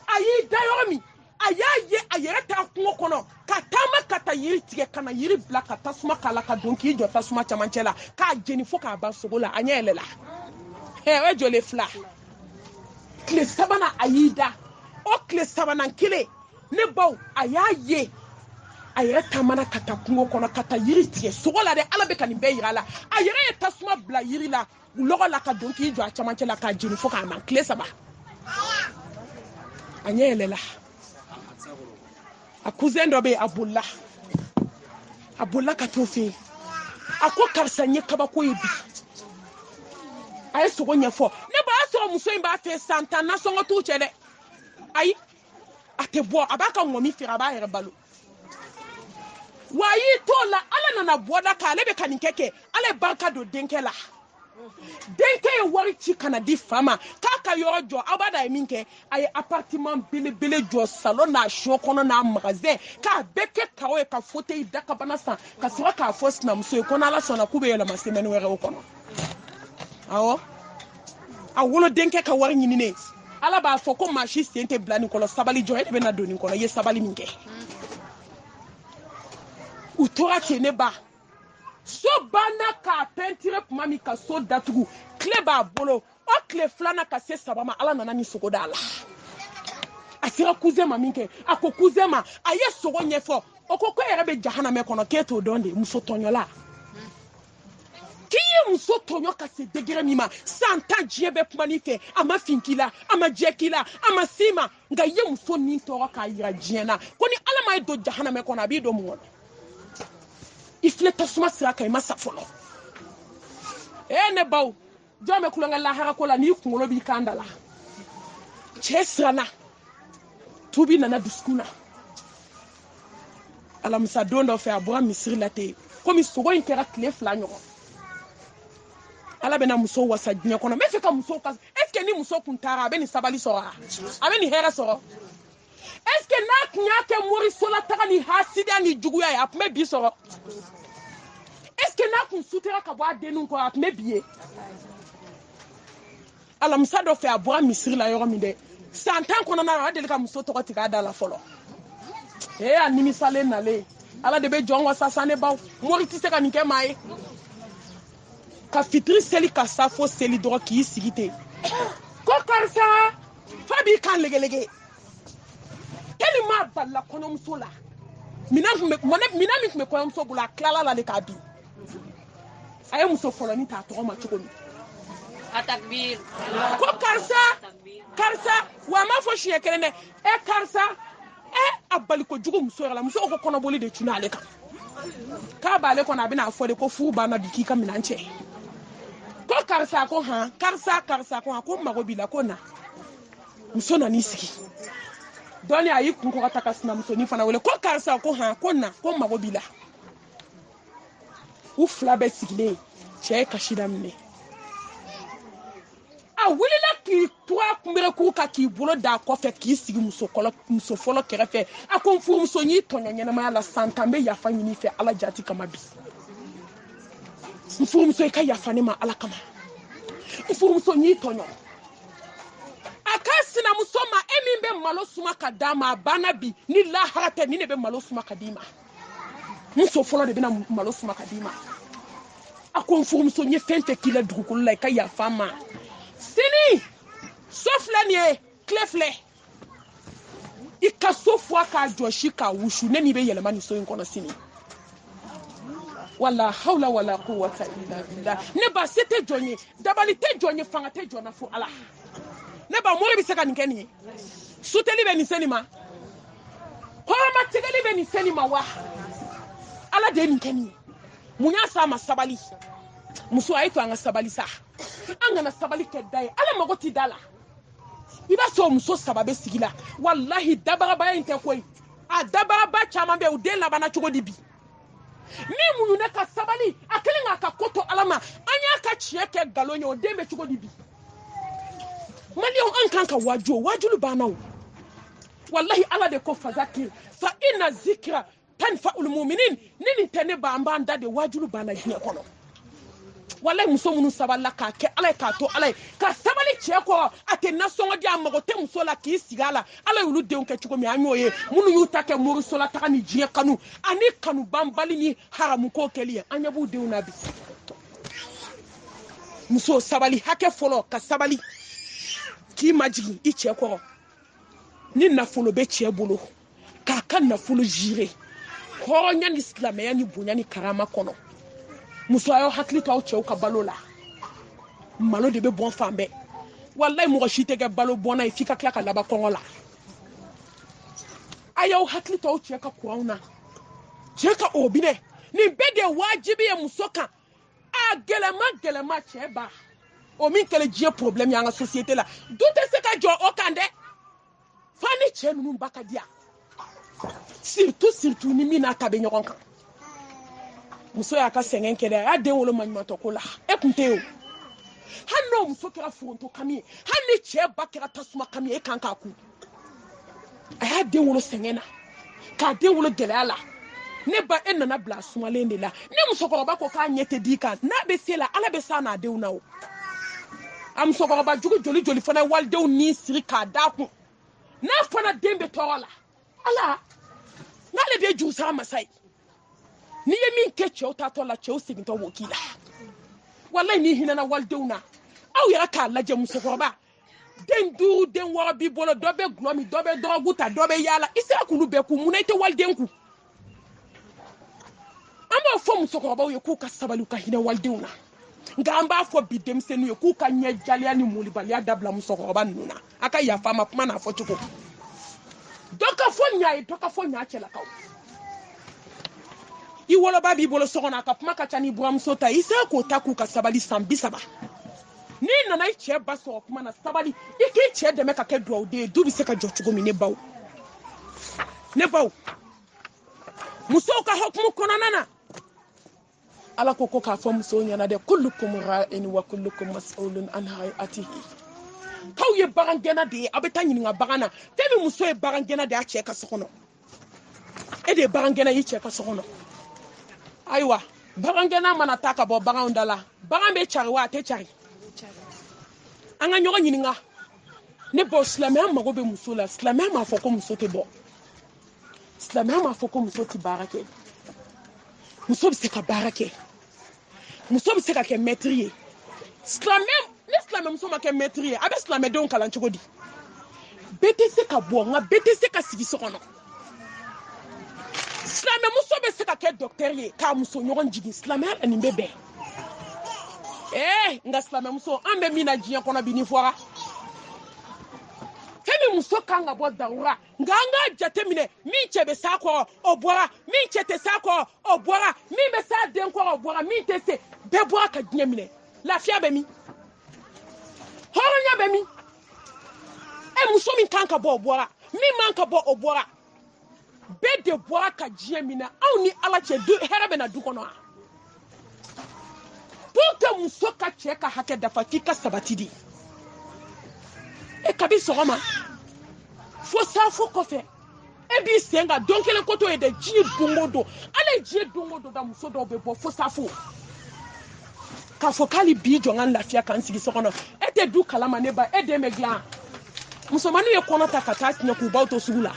A: ayi dayoromi ayaye ayera tara kungo kono katama kata yiri tige kana yiri bla ka tasuma kala ka donki jo tasuma chamanchela ka jini foka ba sogola anyelela he jole fla kle sabana ayida o kle sabana kile ne baw ayaye ayere tamana kata kungo kono kata yiri tie sogola de ala be kan be yirala ayere tasuma bla yiri la ulogo la ka donki jo achamanche la ka jini foka man kle saba anyelela akuzendo be abulla ka tofi ako karsanye kaba ko yibi ay sogo nyefo ne ba so muso imba fe santa na songo tu chele ay atebo abaka ngomi fira ba here balo wayi tola ala nana boda ka lebe kanikeke ale banka do denkela denke e wari ci kana di fama kaka yoro jo abada minke ay appartement bele jo salon na show kono na magasin ka beke kawe ka fauteuil daka bana san ka sura ka fos na mso ko na la sona kube yela masemene were o kono awo awolo denke ka wari nyinine ala ba fo ko machi sente blani ko sabali jo e be na doni ko ye sabali minke u tora ten ne ba so banna k'a pɛntire kuma min ka so datugu tile b'a bolo o tile filanan ka se saba ma ala nana ni sogo d'a la a sera cousin ma min kɛ a ko cousin ma a ye sogo ɲɛfɔ o ko e yɛrɛ bɛ jahanamɛ kɔnɔ k'e t'o dɔn de muso tɔɲɔla k'i ye muso tɔɲɔ ka se degré min ma san 10 diɲɛ bɛ kuma n'i fɛ a ma fin k'i la a ma jɛ k'i la a ma s'i ma nka i ye muso nin tɔɔrɔ k'a yira diɲɛ na ko ni ala ma ye don jahanamɛ kɔnɔ a b'i don mun kɔnɔ i filɛ tasuma sira kan i ma sa fɔlɔ ne baw jɔn bɛ kulonkɛ lahara ko la n'i kunkolo b'i kan da la cɛ siranna tubi nana dusukun na alamisa don dɔ fɛ a bɔra misiri la ten komi sogo in kɛra tile 2 ɲɔgɔn ala bɛna muso wasa diɲɛ kɔnɔ n bɛ fɛ ka muso ka est ce que ni muso kun taara a bɛ nin sabali sɔrɔ a bɛ nin hɛrɛ sɔrɔ est ce que n'a tun y'a kɛ morisola taga ni hasidiya ni juguya ye a tun bɛ bi sɔrɔ est ce que n'a kun sutera ka bɔ a denninw kɔrɔ a tun bɛ bi ye alamisa dɔ fɛ a bɔra misiri la yɔrɔ min dɛ san 10 kɔnɔna na a deli ka muso tɔgɔ tigɛ a da la fɔlɔ a nimisalen nalen ala de bɛ jɔn wasa sa ne baw mori tɛ se ka nin kɛ maa ye ka fitiri seli ka safo seli dɔrɔn k'i sigi ten ko karisa fa b'i kan legelege tellement a balila kɔɲɔmuso la minan min tun bɛ kɔɲɔmuso bolo a tilala la de k'a bin a ye muso fɔlɔnin ta a tɔgɔ ma cogo min
B: Atakbir.
A: ko karisa wa a m'a fɔ siɲɛ kelen dɛ karisa a bali ko jugu muso yɛrɛ la muso ko kɔnɔboli de tun ale kan k'a b'ale kɔnɔ a bɛna fɔ de ko furu banna bi k'i ka minɛn cɛ ko karisa ko han karisa ko han ko mago b'i la ko na muso nan'i sigi dɔɔni a y'i kun kɔ ka taa ka sinamusonin fana wele ko karisa ko han ko na ko mago b'i la u fila bɛɛ sigilen cɛ ye kasi daminɛ a wulila k'i to a kunbereku kan k'i bolo d'a kɔfɛ k'i sigi muso fɔlɔ kɛrɛfɛ a ko n furumuso n y'i tɔɲɔ ɲɛnamaya la san 10 n bɛ yafa ɲini fɛ ala jati kama bi n furumuso i ka yafa ne ma ala kama n furumuso n y'i tɔɲɔ a k'a sinamuso ma e min bɛ malo suma ka d'a ma a banna bi ni lahara tɛ ni ne bɛ malo suma ka d'i ma muso fɔlɔ de bɛna malo suma ka d'i ma a ko n furumuso n ye fɛn fɛn k'i la dugukolo la i ka yafa n ma sini so filɛ nin ye tile filɛ i ka so fɔ k'a jɔsi k'a wusu ne n'i bɛ yɛlɛma nin so in kɔnɔ sini wala hawla wala quwwata illa billah ne ba se tɛ jɔn ye dabali tɛ jɔn ye fanga tɛ jɔn na fo ala ne ba mori bɛ se ka nin kɛ nin ye suteli bɛ nin se nin ma hɔrɔma tigɛli bɛ nin se nin ma wa ala de ye nin kɛ nin ye mun y'a s'a ma sabali muso a ye to an ka sabali sa an kana sabali kɛ da ye ala mago t'i da la i b'a sɔrɔ muso 3 bɛ sigi la walahi dabarabaya in tɛ koyi a dabaraba caman bɛ u den labanna cogo di bi min muɲu ne ka sabali a kelen k'a ka ko to ala ma an y'a ka tiɲɛ kɛ nkalon ye o den bɛ cogo di bi maliyɛnw an kan ka wajulu banna o walahi ala de ko fazakir fa inna zikra tanfa'ul mu'minin ni nin tɛ ne ba an b'an da de wajulu banna diɲɛ kɔnɔ walayi muso minnu sabalila k'a kɛ ala ye k'a to ala ye ka sabali cɛ kɔrɔ a tɛ nasɔngɔ di a mago tɛ muso la k'i sigi a la ala y'olu denw kɛ cogo min an y'o ye minnu y'u ta kɛ morisola taga ni diɲɛ kanu ani kanu banbali ni haramuko kɛli ye an ɲɛ b'u denw na bi muso sabali hakɛ fɔlɔ ka sabali k'i majigin i cɛ kɔrɔ ni nafolo bɛ cɛ bolo k'a ka nafolo jire hɔrɔnya ni silamɛya ni bonya ni karama kɔnɔ muso a y'aw hakili to aw cɛw ka balo la malo de bɛ bɔn fan bɛɛ walayi mɔgɔ si tɛ kɛ balo bɔnna ye f'i ka tila ka laban kɔngɔ la a y'aw hakili to aw cɛ ka kuranw na cɛ ka obinɛ nin bɛɛ de ye wajibi ye muso kan a gɛlɛma cɛ ba o min kɛlen diɲɛ problème y'an ka société la du tɛ se ka jɔ o kan dɛ fa ni cɛ ninnu ba ka di yan surtout ni min n'a ta bɛ ɲɔgɔn kan muso y'a ka sɛgɛn kɛ dɛ a y'a den wolo maɲumantɔ ko la e kun tɛ yen o hali n'o muso kɛra foronto kami ye hali ni cɛ ba kɛra tasuma kami ye e kan k'a kun a y'a den wolo sɛgɛn na k'a den wolo gɛlɛya la ne ba e nana bila a sumalen de la ni musokɔrɔba ko k'a ɲɛ tɛ di kan n'a bɛ se la ala bɛ s'a n'a denw na o a musokɔrɔba jugu joli fana ye walidenw ni siri k'a da kun n'a fana den bɛ tɔɔrɔ la ala n'ale de ye jurusara masa ye ni ye min kɛ cɛw tatɔ la cɛw segintɔ b'o k'i la wallahi ni hinɛna walidenw na aw yɛrɛ k'a lajɛ musokɔrɔba den 5 den 6 b'i bolo dɔ bɛ gulɔ min dɔ bɛ dɔrɔgu ta dɔ bɛ yaala i sera k'olu bɛɛ kun munna i tɛ waliden kun an b'a fɔ musokɔrɔbaw ye k'u ka sabali u ka hinɛ walidenw na nka an b'a fɔ bi denmisɛnninw ye k'u ka ɲɛ jaliya ni molibaliya dabila musokɔrɔba ninnu na a ka yafa ma kuma n'a fɔ cogo dɔ ka fɔ ɲa ye dɔ ka fɔ ɲa cɛlakaw i woloba b'i bolo so kɔnɔ a ka kuma ka ca ni buramuso ta i sera k'o ta k'u ka sabali san 30 n'i nana i cɛ ba sɔrɔ kuma na sabali i k'i cɛ dɛmɛ ka kɛ duwawuden ye du bɛ se ka jɔ cogo min ne baw musow ka hukumu kɔnɔna na ala ko k'a fɔ musow ɲɛna dɛ kullukum ra'in wa kullukum mas'ulun an hayatihi k'aw ye bagangɛnna de ye a bɛ taa ɲininka bagan na fɛn min muso ye bagangɛnna de y'a cɛ ka so kɔnɔ e de ye bagangɛnna y'i cɛ ka so kɔnɔ ayiwa bagangɛnna mana taa ka bɔ baganw da la bagan bɛ cari wa a tɛ cari an ka ɲɔgɔn ɲininka ne baw silamɛya mago bɛ muso la silamɛya m'a fɔ ko muso tɛ bɔ silamɛya m'a fɔ ko muso tɛ baara kɛ muso bɛ se ka baara kɛ muso bɛ se ka kɛ maître ye ne silamɛmuso ma kɛ maître ye a bɛ silamɛdenw kalan cogo di bɛɛ tɛ se ka bɔ nka bɛɛ tɛ se ka sigi so kɔnɔ silamɛmuso bɛ se ka kɛ docteur ye k'a muso ɲɔgɔn jigin silamɛya la nin bɛ bɛn nka silamɛmuso an bɛ min na diɲɛ kɔnɔ bi ni fɔra fɛn min muso kan ka bɔ dawura nka an k'a jateminɛ min cɛ bɛ s'a kɔrɔ o bɔra min cɛ tɛ s'a kɔrɔ o bɔra min bɛ s'a den kɔrɔ o bɔra min tɛ se bɛɛ bɔra ka diɲɛ minɛ lafiya bɛ min hɔrɔnya bɛ min muso min kan ka bɔ o bɔra min man ka bɔ o bɔra bɛɛ de bɔra ka diɲɛ minɛ anw ni ala cɛ hɛrɛ bɛ na du kɔnɔ wa pour que muso ka cɛ ka hakɛ dafa f'i ka sabati di kabi sɔgɔma fo safo kɔfɛ e b'i sen kan don kelen ko to ye dɛ diɲɛ don o don ala ye diɲɛ don o don da muso dɔw bɛ bɔ fo safo k'a fɔ k'ale bi jɔ n ka lafiya k'an sigi so kɔnɔ e tɛ du kalama ne ba e den bɛ dilan musomaninw ye kɔnɔ ta ka taa tiɲɛ k'u baw to sugu la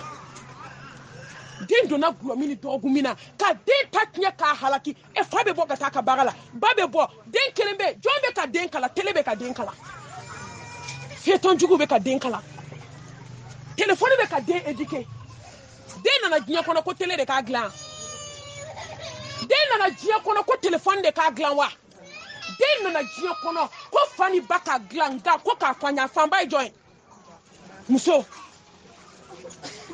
A: den donna gulɔmin ni dɔgɔkun min na ka den ta tiɲɛ k'a halaki fa bɛ bɔ ka taa ka baara la ba bɛ bɔ den kelen bɛ jɔn bɛ ka den kala tele bɛ ka den kala fiyɛtɔnjugu bɛ ka den kala telefɔni bɛ ka den éduquer den nana diɲɛ kɔnɔ ko tele de k'a dilan den nana diɲɛ kɔnɔ ko telefɔni de k'a dilan wa den nana diɲɛ kɔnɔ ko fa ni ba k'a dilan nka ko k'a fanya fanba ye jɔn ye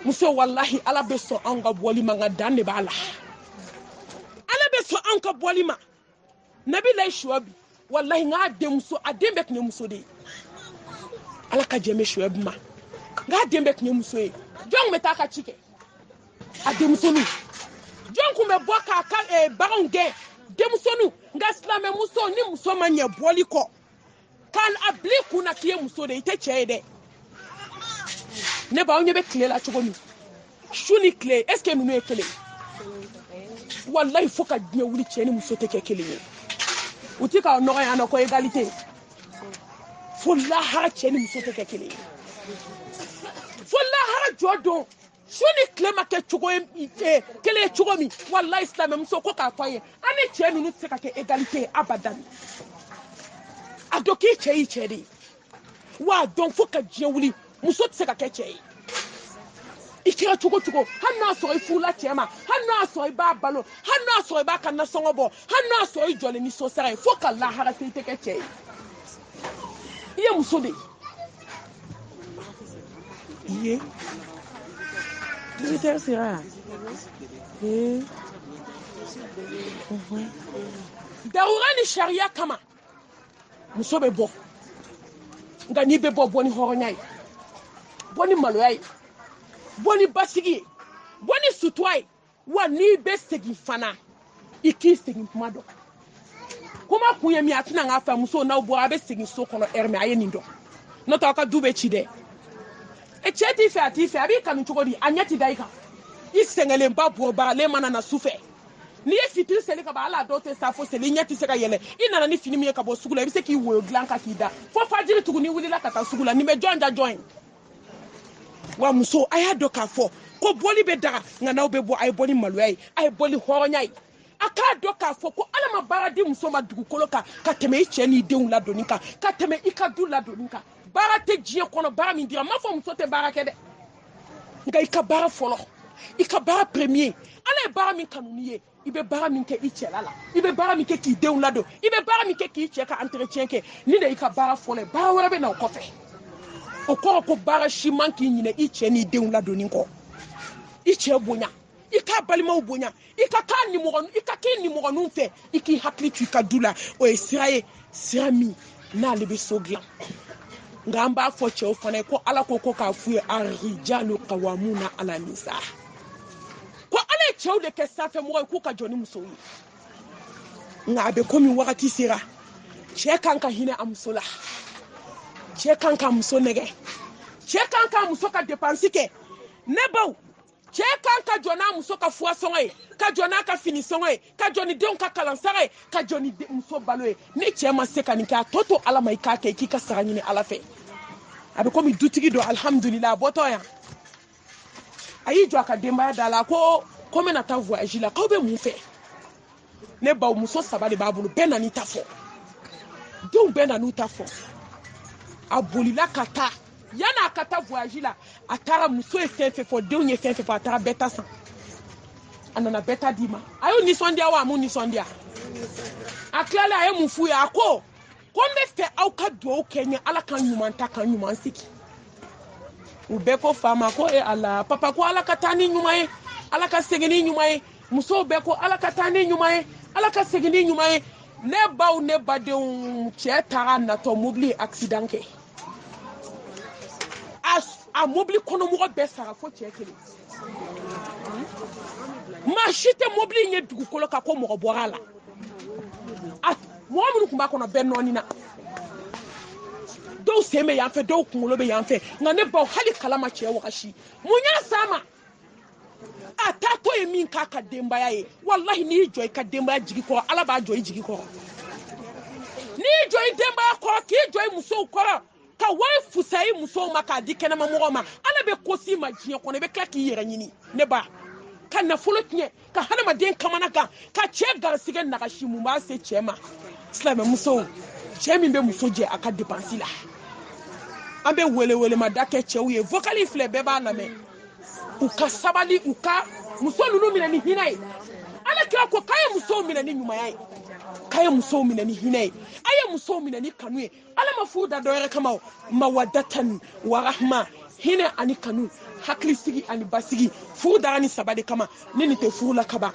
A: muso wallahi ala bɛ sɔn anw ka bɔli ma nka dan de b'a la ala bɛ sɔn anw ka bɔli ma nabilayi shuabi wallahi nka a den bɛɛ tun ye muso de ye ala ka jɛn bɛ shuabi ma nka a den bɛɛ tun ye muso ye jɔn bɛ taa ka ci kɛ a denmusoninw jɔn kun bɛ bɔ k'a ka baganw gɛn denmusoninw nka silamɛmuso ni muso ma ɲɛ bɔli kɔ k'a bila i kun na k'i ye muso de ye i tɛ cɛ ye dɛ ne b'aw ɲɛ bɛ tile la cogo min su ni tile est ce que ninnu ye kelen wallahi fo ka diɲɛ wuli cɛ ni muso tɛ kɛ kelen ye u ti k'aw nɔgɔ yan nɔ ko égalité fo lahara cɛ ni muso tɛ kɛ kelen ye fo lahara jɔ don su ni tile ma kɛ cogo ye kelen ye cogo min wallahi silamɛmuso ko k'a fɔ a ye an ni cɛ ninnu tɛ se ka kɛ égalité ye abadan a dɔn k'i cɛ y'i cɛ de ye wa dɔn fo ka diɲɛ wuli muso tɛ se ka kɛ cɛ ye i kɛra cogo cogo hali n'a sɔrɔ i furula cɛ ma hali n'a sɔrɔ i b'a balo hali n'a sɔrɔ i b'a ka nasɔngɔ bɔ hali n'a sɔrɔ i jɔlen ni so sara ye fo ka lahara se i tɛ kɛ cɛ ye i ye muso de ye
C: Militaire sera.
A: dawura ni sariya kama muso bɛ bɔ nka n'i bɛ bɔ ni hɔrɔnya ye bɔ ni maloya ye bɔ ni basigi ye bɔ ni sutura ye wa n'i bɛ segin fana i k'i segin kuma dɔn kuma kun ye min a tɛna k'a fɛ muso n'aw bɔra a bɛ segin so kɔnɔ ɛri mɛ a ye nin dɔn n'o tɛ aw ka du bɛ ci dɛ cɛ t'i fɛ a t'i fɛ a b'i kanu cogo di a ɲɛ ti da i kan i sɛgɛnlenba bɔbaralen mana na su fɛ n'i ye fitiri seli ka ban hali a dɔw tɛ sa fo seli i ɲɛ tɛ se ka yɛlɛ i nana ni fini min ye ka bɔ sugu la i bɛ se k'i woyo dilan kan k'i da fo fajiri tugun n'i wulila ka taa sugu la nin bɛ jɔn ja jɔn ye wa muso a y'a dɔn k'a fɔ ko bɔli bɛ daga nka n'aw bɛ bɔ a ye bɔ ni maloya ye a ye bɔ ni hɔrɔnya ye aka do ka fɔ ko ala ma baara di muso ma dugukolo kan ka tɛmɛ i cɛ n'i denw ladonni kan ka tɛmɛ i ka du ladonni kan baara tɛ diɲɛ kɔnɔ baara min dira m'a fɔ muso tɛ baara kɛ dɛ nka i ka baara fɔlɔ i ka baara premier ala ye baara min kanu n'i ye i bɛ baara min kɛ i cɛla la i bɛ baara min kɛ k'i denw ladon i bɛ baara min kɛ k'i cɛ ka entretien kɛ ni de i ka baara fɔlɔ ye baara wɛrɛ bɛ na o kɔfɛ o kɔrɔ ko baara si man k'i ɲinɛ i cɛ n'i denw ladonni kɔ i cɛ bonya i ka balimaw bonya i ka kɛ nimɔgɔninw fɛ i k'i hakili to i ka du la o ye sira ye sira min n'ale bɛ so dilan nka an b'a fɔ cɛw fana ye ko ala ko k'a f'u ye arijalu qawamuna ala nisa ko ala ye cɛw de kɛ sanfɛmɔgɔ ye k'u ka jɔ ni musow ye nka a bɛ komi wagati sera cɛ kan ka hinɛ a muso la cɛ kan ka muso nɛgɛ cɛ kan ka muso ka dépense kɛ ne baw cɛ kan ka jɔ n'a muso ka fuwasɔngɔ ye ka jɔ n'a ka finisɔngɔ ye ka jɔ ni denw ka kalansara ye ka jɔ ni muso balo ye ni cɛ ma se ka nin kɛ a tɔ to ala ma i k'a kɛ i k'i ka sara ɲini ala fɛ a bɛ komi dutigi don alhamdulillah a bɔtɔ yan a y'i jɔ a ka denbaya da la ko n bɛna taa voyage la k'aw bɛ mun fɛ ne baw muso 3 de b'a bolo bɛɛ na n'i ta fɔ denw bɛɛ na n'u ta fɔ a bolila ka taa yana a ka taa voyage la a taara muso ye fɛn fɛn fɔ denw ye fɛn fɛn fɔ a taara bɛɛ ta san a nana bɛɛ ta d'i ma a y'o nisɔndiya wa a m'o nisɔndiya a tilala a ye mun f'u ye a ko n bɛ fɛ aw ka dugawu kɛ n ye ala ka ɲuman ta ka ɲuman sigi u bɛɛ ko fa ma ko ala papa ko ala ka taa ni ɲuman ye ala ka segin ni ɲuman ye musow bɛɛ ko ala ka taa ni ɲuman ye ala ka segin ni ɲuman ye ne baw ne badenw cɛ taara natɔ mobili ye accident kɛ a mobili kɔnɔmɔgɔ bɛɛ sara fo cɛ kelen maa si tɛ mobili ɲɛ dugukolo kan ko mɔgɔ bɔra a la mɔgɔ minnu tun b'a kɔnɔ bɛɛ nɔɔni na dɔw sen bɛ yan fɛ dɔw kunkolo bɛ yan fɛ nka ne baw hali kala ma cɛ wagasi mun y'a s'a ma a taatɔ ye min k'a ka denbaya ye walahi n'i y'i jɔ i ka denbaya jigi kɔrɔ ala b'a jɔ i jigi kɔrɔ n'i y'i jɔ i denbaya kɔrɔ k'i jɔ i musow kɔrɔ ka wari fusa i musow ma k'a di kɛnɛma mɔgɔw ma ala bɛ ko s'i ma diɲɛ kɔnɔ i bɛ tila k'i yɛrɛ ɲini ne ba ka nafolo tiɲɛ ka hadamaden kamana gan ka cɛ garisigɛ nagasi mun b'a se cɛ ma silamɛ musow cɛ min bɛ muso jɛ a ka dépense la an bɛ welewelemada kɛ cɛw ye vocal filɛ bɛɛ b'a lamɛn u ka sabali u ka muso ninnu minɛ ni hinɛ ye ala kira ko k'a ye musow minɛ ni ɲumanya ye k'a ye musow minɛ ni hinɛ ye a ye musow minɛ ni kanu ye ala ma furu da dɔwɛrɛ kama o mawadatan wa rahma hinɛ ani kanu hakilisigi ani basigi furu dara ni 3 de kama ne nin tɛ furu la kaban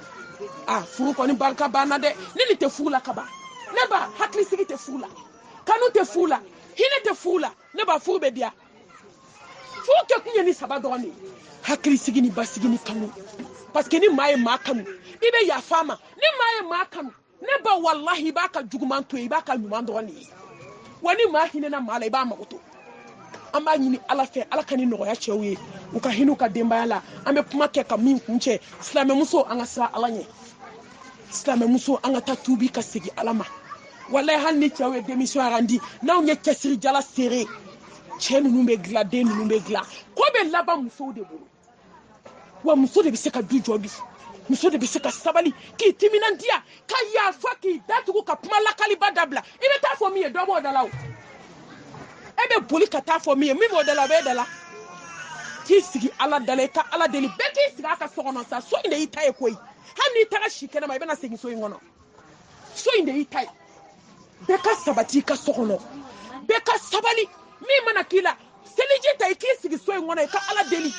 A: furu kɔni barika banna dɛ ne nin tɛ furu la kaban ne ba hakilisigi tɛ furu la kanu tɛ furu la hinɛ tɛ furu la ne ba furu bɛ diya furu kɛ kun ye ni 3 dɔrɔn de ye hakilisigi ni basigi ni kanu parce que ni maa ye maa kanu i bɛ yafa ma ni maa ye maa kanu ne ba wallahi i b'a ka juguman to yen i b'a ka ɲuman dɔrɔn de ye wa ni maa hinɛna maa la i b'a mago to an b'a ɲini ala fɛ ala ka ni nɔgɔya cɛw ye u ka hinɛ u ka denbaya la an bɛ kuma kɛ ka min kun cɛ silamɛ muso an ka siran ala ɲɛ silamɛ muso an ka taa tuubi ka segin ala ma wallahi hali ni cɛw ye démission arandi n'anw ye cɛsiri jala seere cɛ ninnu bɛ dilan den ninnu bɛ dilan ko bɛ laban musow de bolo wa muso de bɛ se ka du jɔ bi muso de bɛ se ka sabali k'i timinandiya ka yafa k'i datugu ka kuma lakaliba dabila i bɛ taa fɔ min ye dɔ b'o da la o e bɛ boli ka taa fɔ min ye min b'o da la o b'e da la k'i sigi ala dala i ka ala deli bɛɛ k'i sigi a ka so kɔnɔ sa so in de y'i ta ye koyi hali n'i taara si kɛnɛma i bɛna segin so in kɔnɔ so in de y'i ta ye bɛɛ ka sabati i ka so kɔnɔ bɛɛ ka sabali min mana k'i la seliji ta i k'i sigi so in kɔnɔ i ka ala deli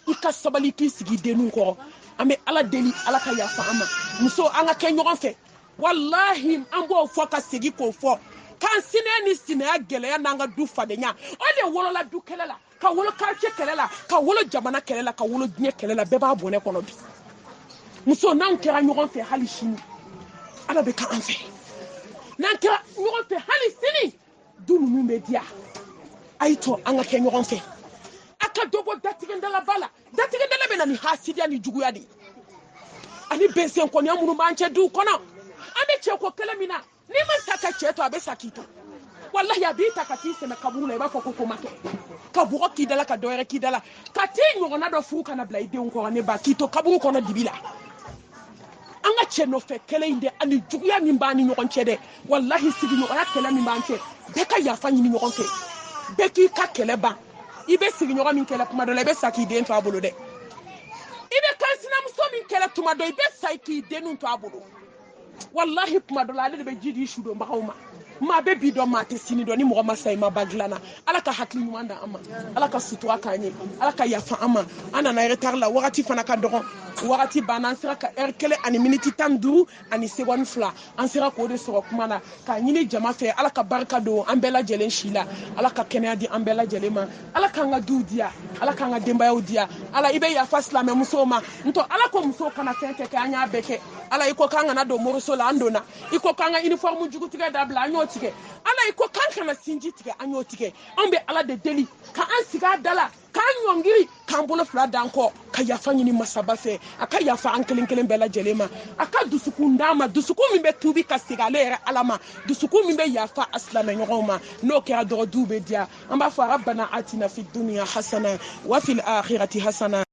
A: i ka sabali k'i sigi denninw kɔrɔ an bɛ ala deli ala ka yafa an ma muso an ka kɛ ɲɔgɔn fɛ wallahi an b'o fɔ ka segin k'o fɔ k'an sinaya ni sinaya gɛlɛya n'an ka du fadenya o de wolola du kɛlɛ la ka wolo quartier kɛlɛ la ka wolo jamana kɛlɛ la ka wolo diɲɛ kɛlɛ la bɛɛ b'a bɔnɛ kɔnɔ bi muso n'anw kɛra ɲɔgɔn fɛ hali sini ala bɛ k'an fɛ n'an kɛra ɲɔgɔn fɛ hali sini du ninnu bɛ diya a y'i to an ka kɛ ɲɔgɔn fɛ a ka dɔ bɔ datigɛndalaba la datigɛndala bɛ na ni hasidiya ni juguya de ani bɛnsɛnkɔniya minnu b'an cɛ duw kɔnɔ an bɛ cɛ ko kɛlɛ min na n'i ma ta ka cɛ to a bɛ sa k'i to wallahi a b'i ta ka t'i sɛmɛ kaburu la i b'a fɔ ko ma kɛ ka bɔgɔ k'i da la ka dɔwɛrɛ k'i da la ka t'i ɲɔgɔnna dɔ furu kana bila i denw kɔrɔ ne ba k'i to kaburu kɔnɔ dibi la anga cheno fe kele inde ani juguya min bani ɲɔgɔn cɛ dɛ wallahi sigi ɲɔgɔnya kɛlɛ min b'an cɛ bɛɛ ka yafa ɲini ɲɔgɔn fɛ bɛɛ k'i ka kɛlɛ ban i bɛ sigi ɲɔgɔn min kɛlɛ kuma dɔ la i bɛ sa k'i den to a bolo dɛ i bɛ kan sinamuso min kɛlɛ tuma dɔ i bɛ sa k'i denninw to a bolo wallahi kuma dɔ la ale de bɛ ji di sudonbagaw ma maa bɛ bi dɔn maa tɛ sini dɔn ni mɔgɔ ma sa i ma ba dilanna ala ka hakili ɲuman da an ma ala ka sutura k'an ye ala ka yafa an ma an nana retard la wagati fana ka dɔgɔn wagati banna an sera ka heure 1 ani miniti 15 ani seconde 2 an sera k'o de sɔrɔ kuma na k'a ɲini jama fɛ ala ka barika don an bɛɛ lajɛlen si la ala ka kɛnɛya di an bɛɛ lajɛlen ma ala k'an ka duw diya ala k'an ka denbayaw diya ala i bɛ yafa silamɛ musow ma ntɔ ala ko musow kana fɛn fɛn kɛ an y'a bɛɛ kɛ ala i ko k'an kana don moriso la an donna i ko k'an ka uniforme jugutigɛ dabila an y'o tigɛ ala i ko k'an kana sinji tigɛ an y'o tigɛ an bɛ ala de deli ka an sigi a da la k'an ɲɔngiri k'an bolo fila d'an kɔ ka yafa ɲini masaba fɛ a ka yafa an kelen kelen bɛɛ lajɛlen ma a ka dusukun d'an ma dusukun min bɛ tuubi ka segin ale yɛrɛ ala ma dusukun min bɛ yafa a silamɛɲɔgɔnw ma n'o kɛra dɔgɔduw bɛ diya an b'a fɔ rabbana atina fid dunya hasana wa fil akhirati hasana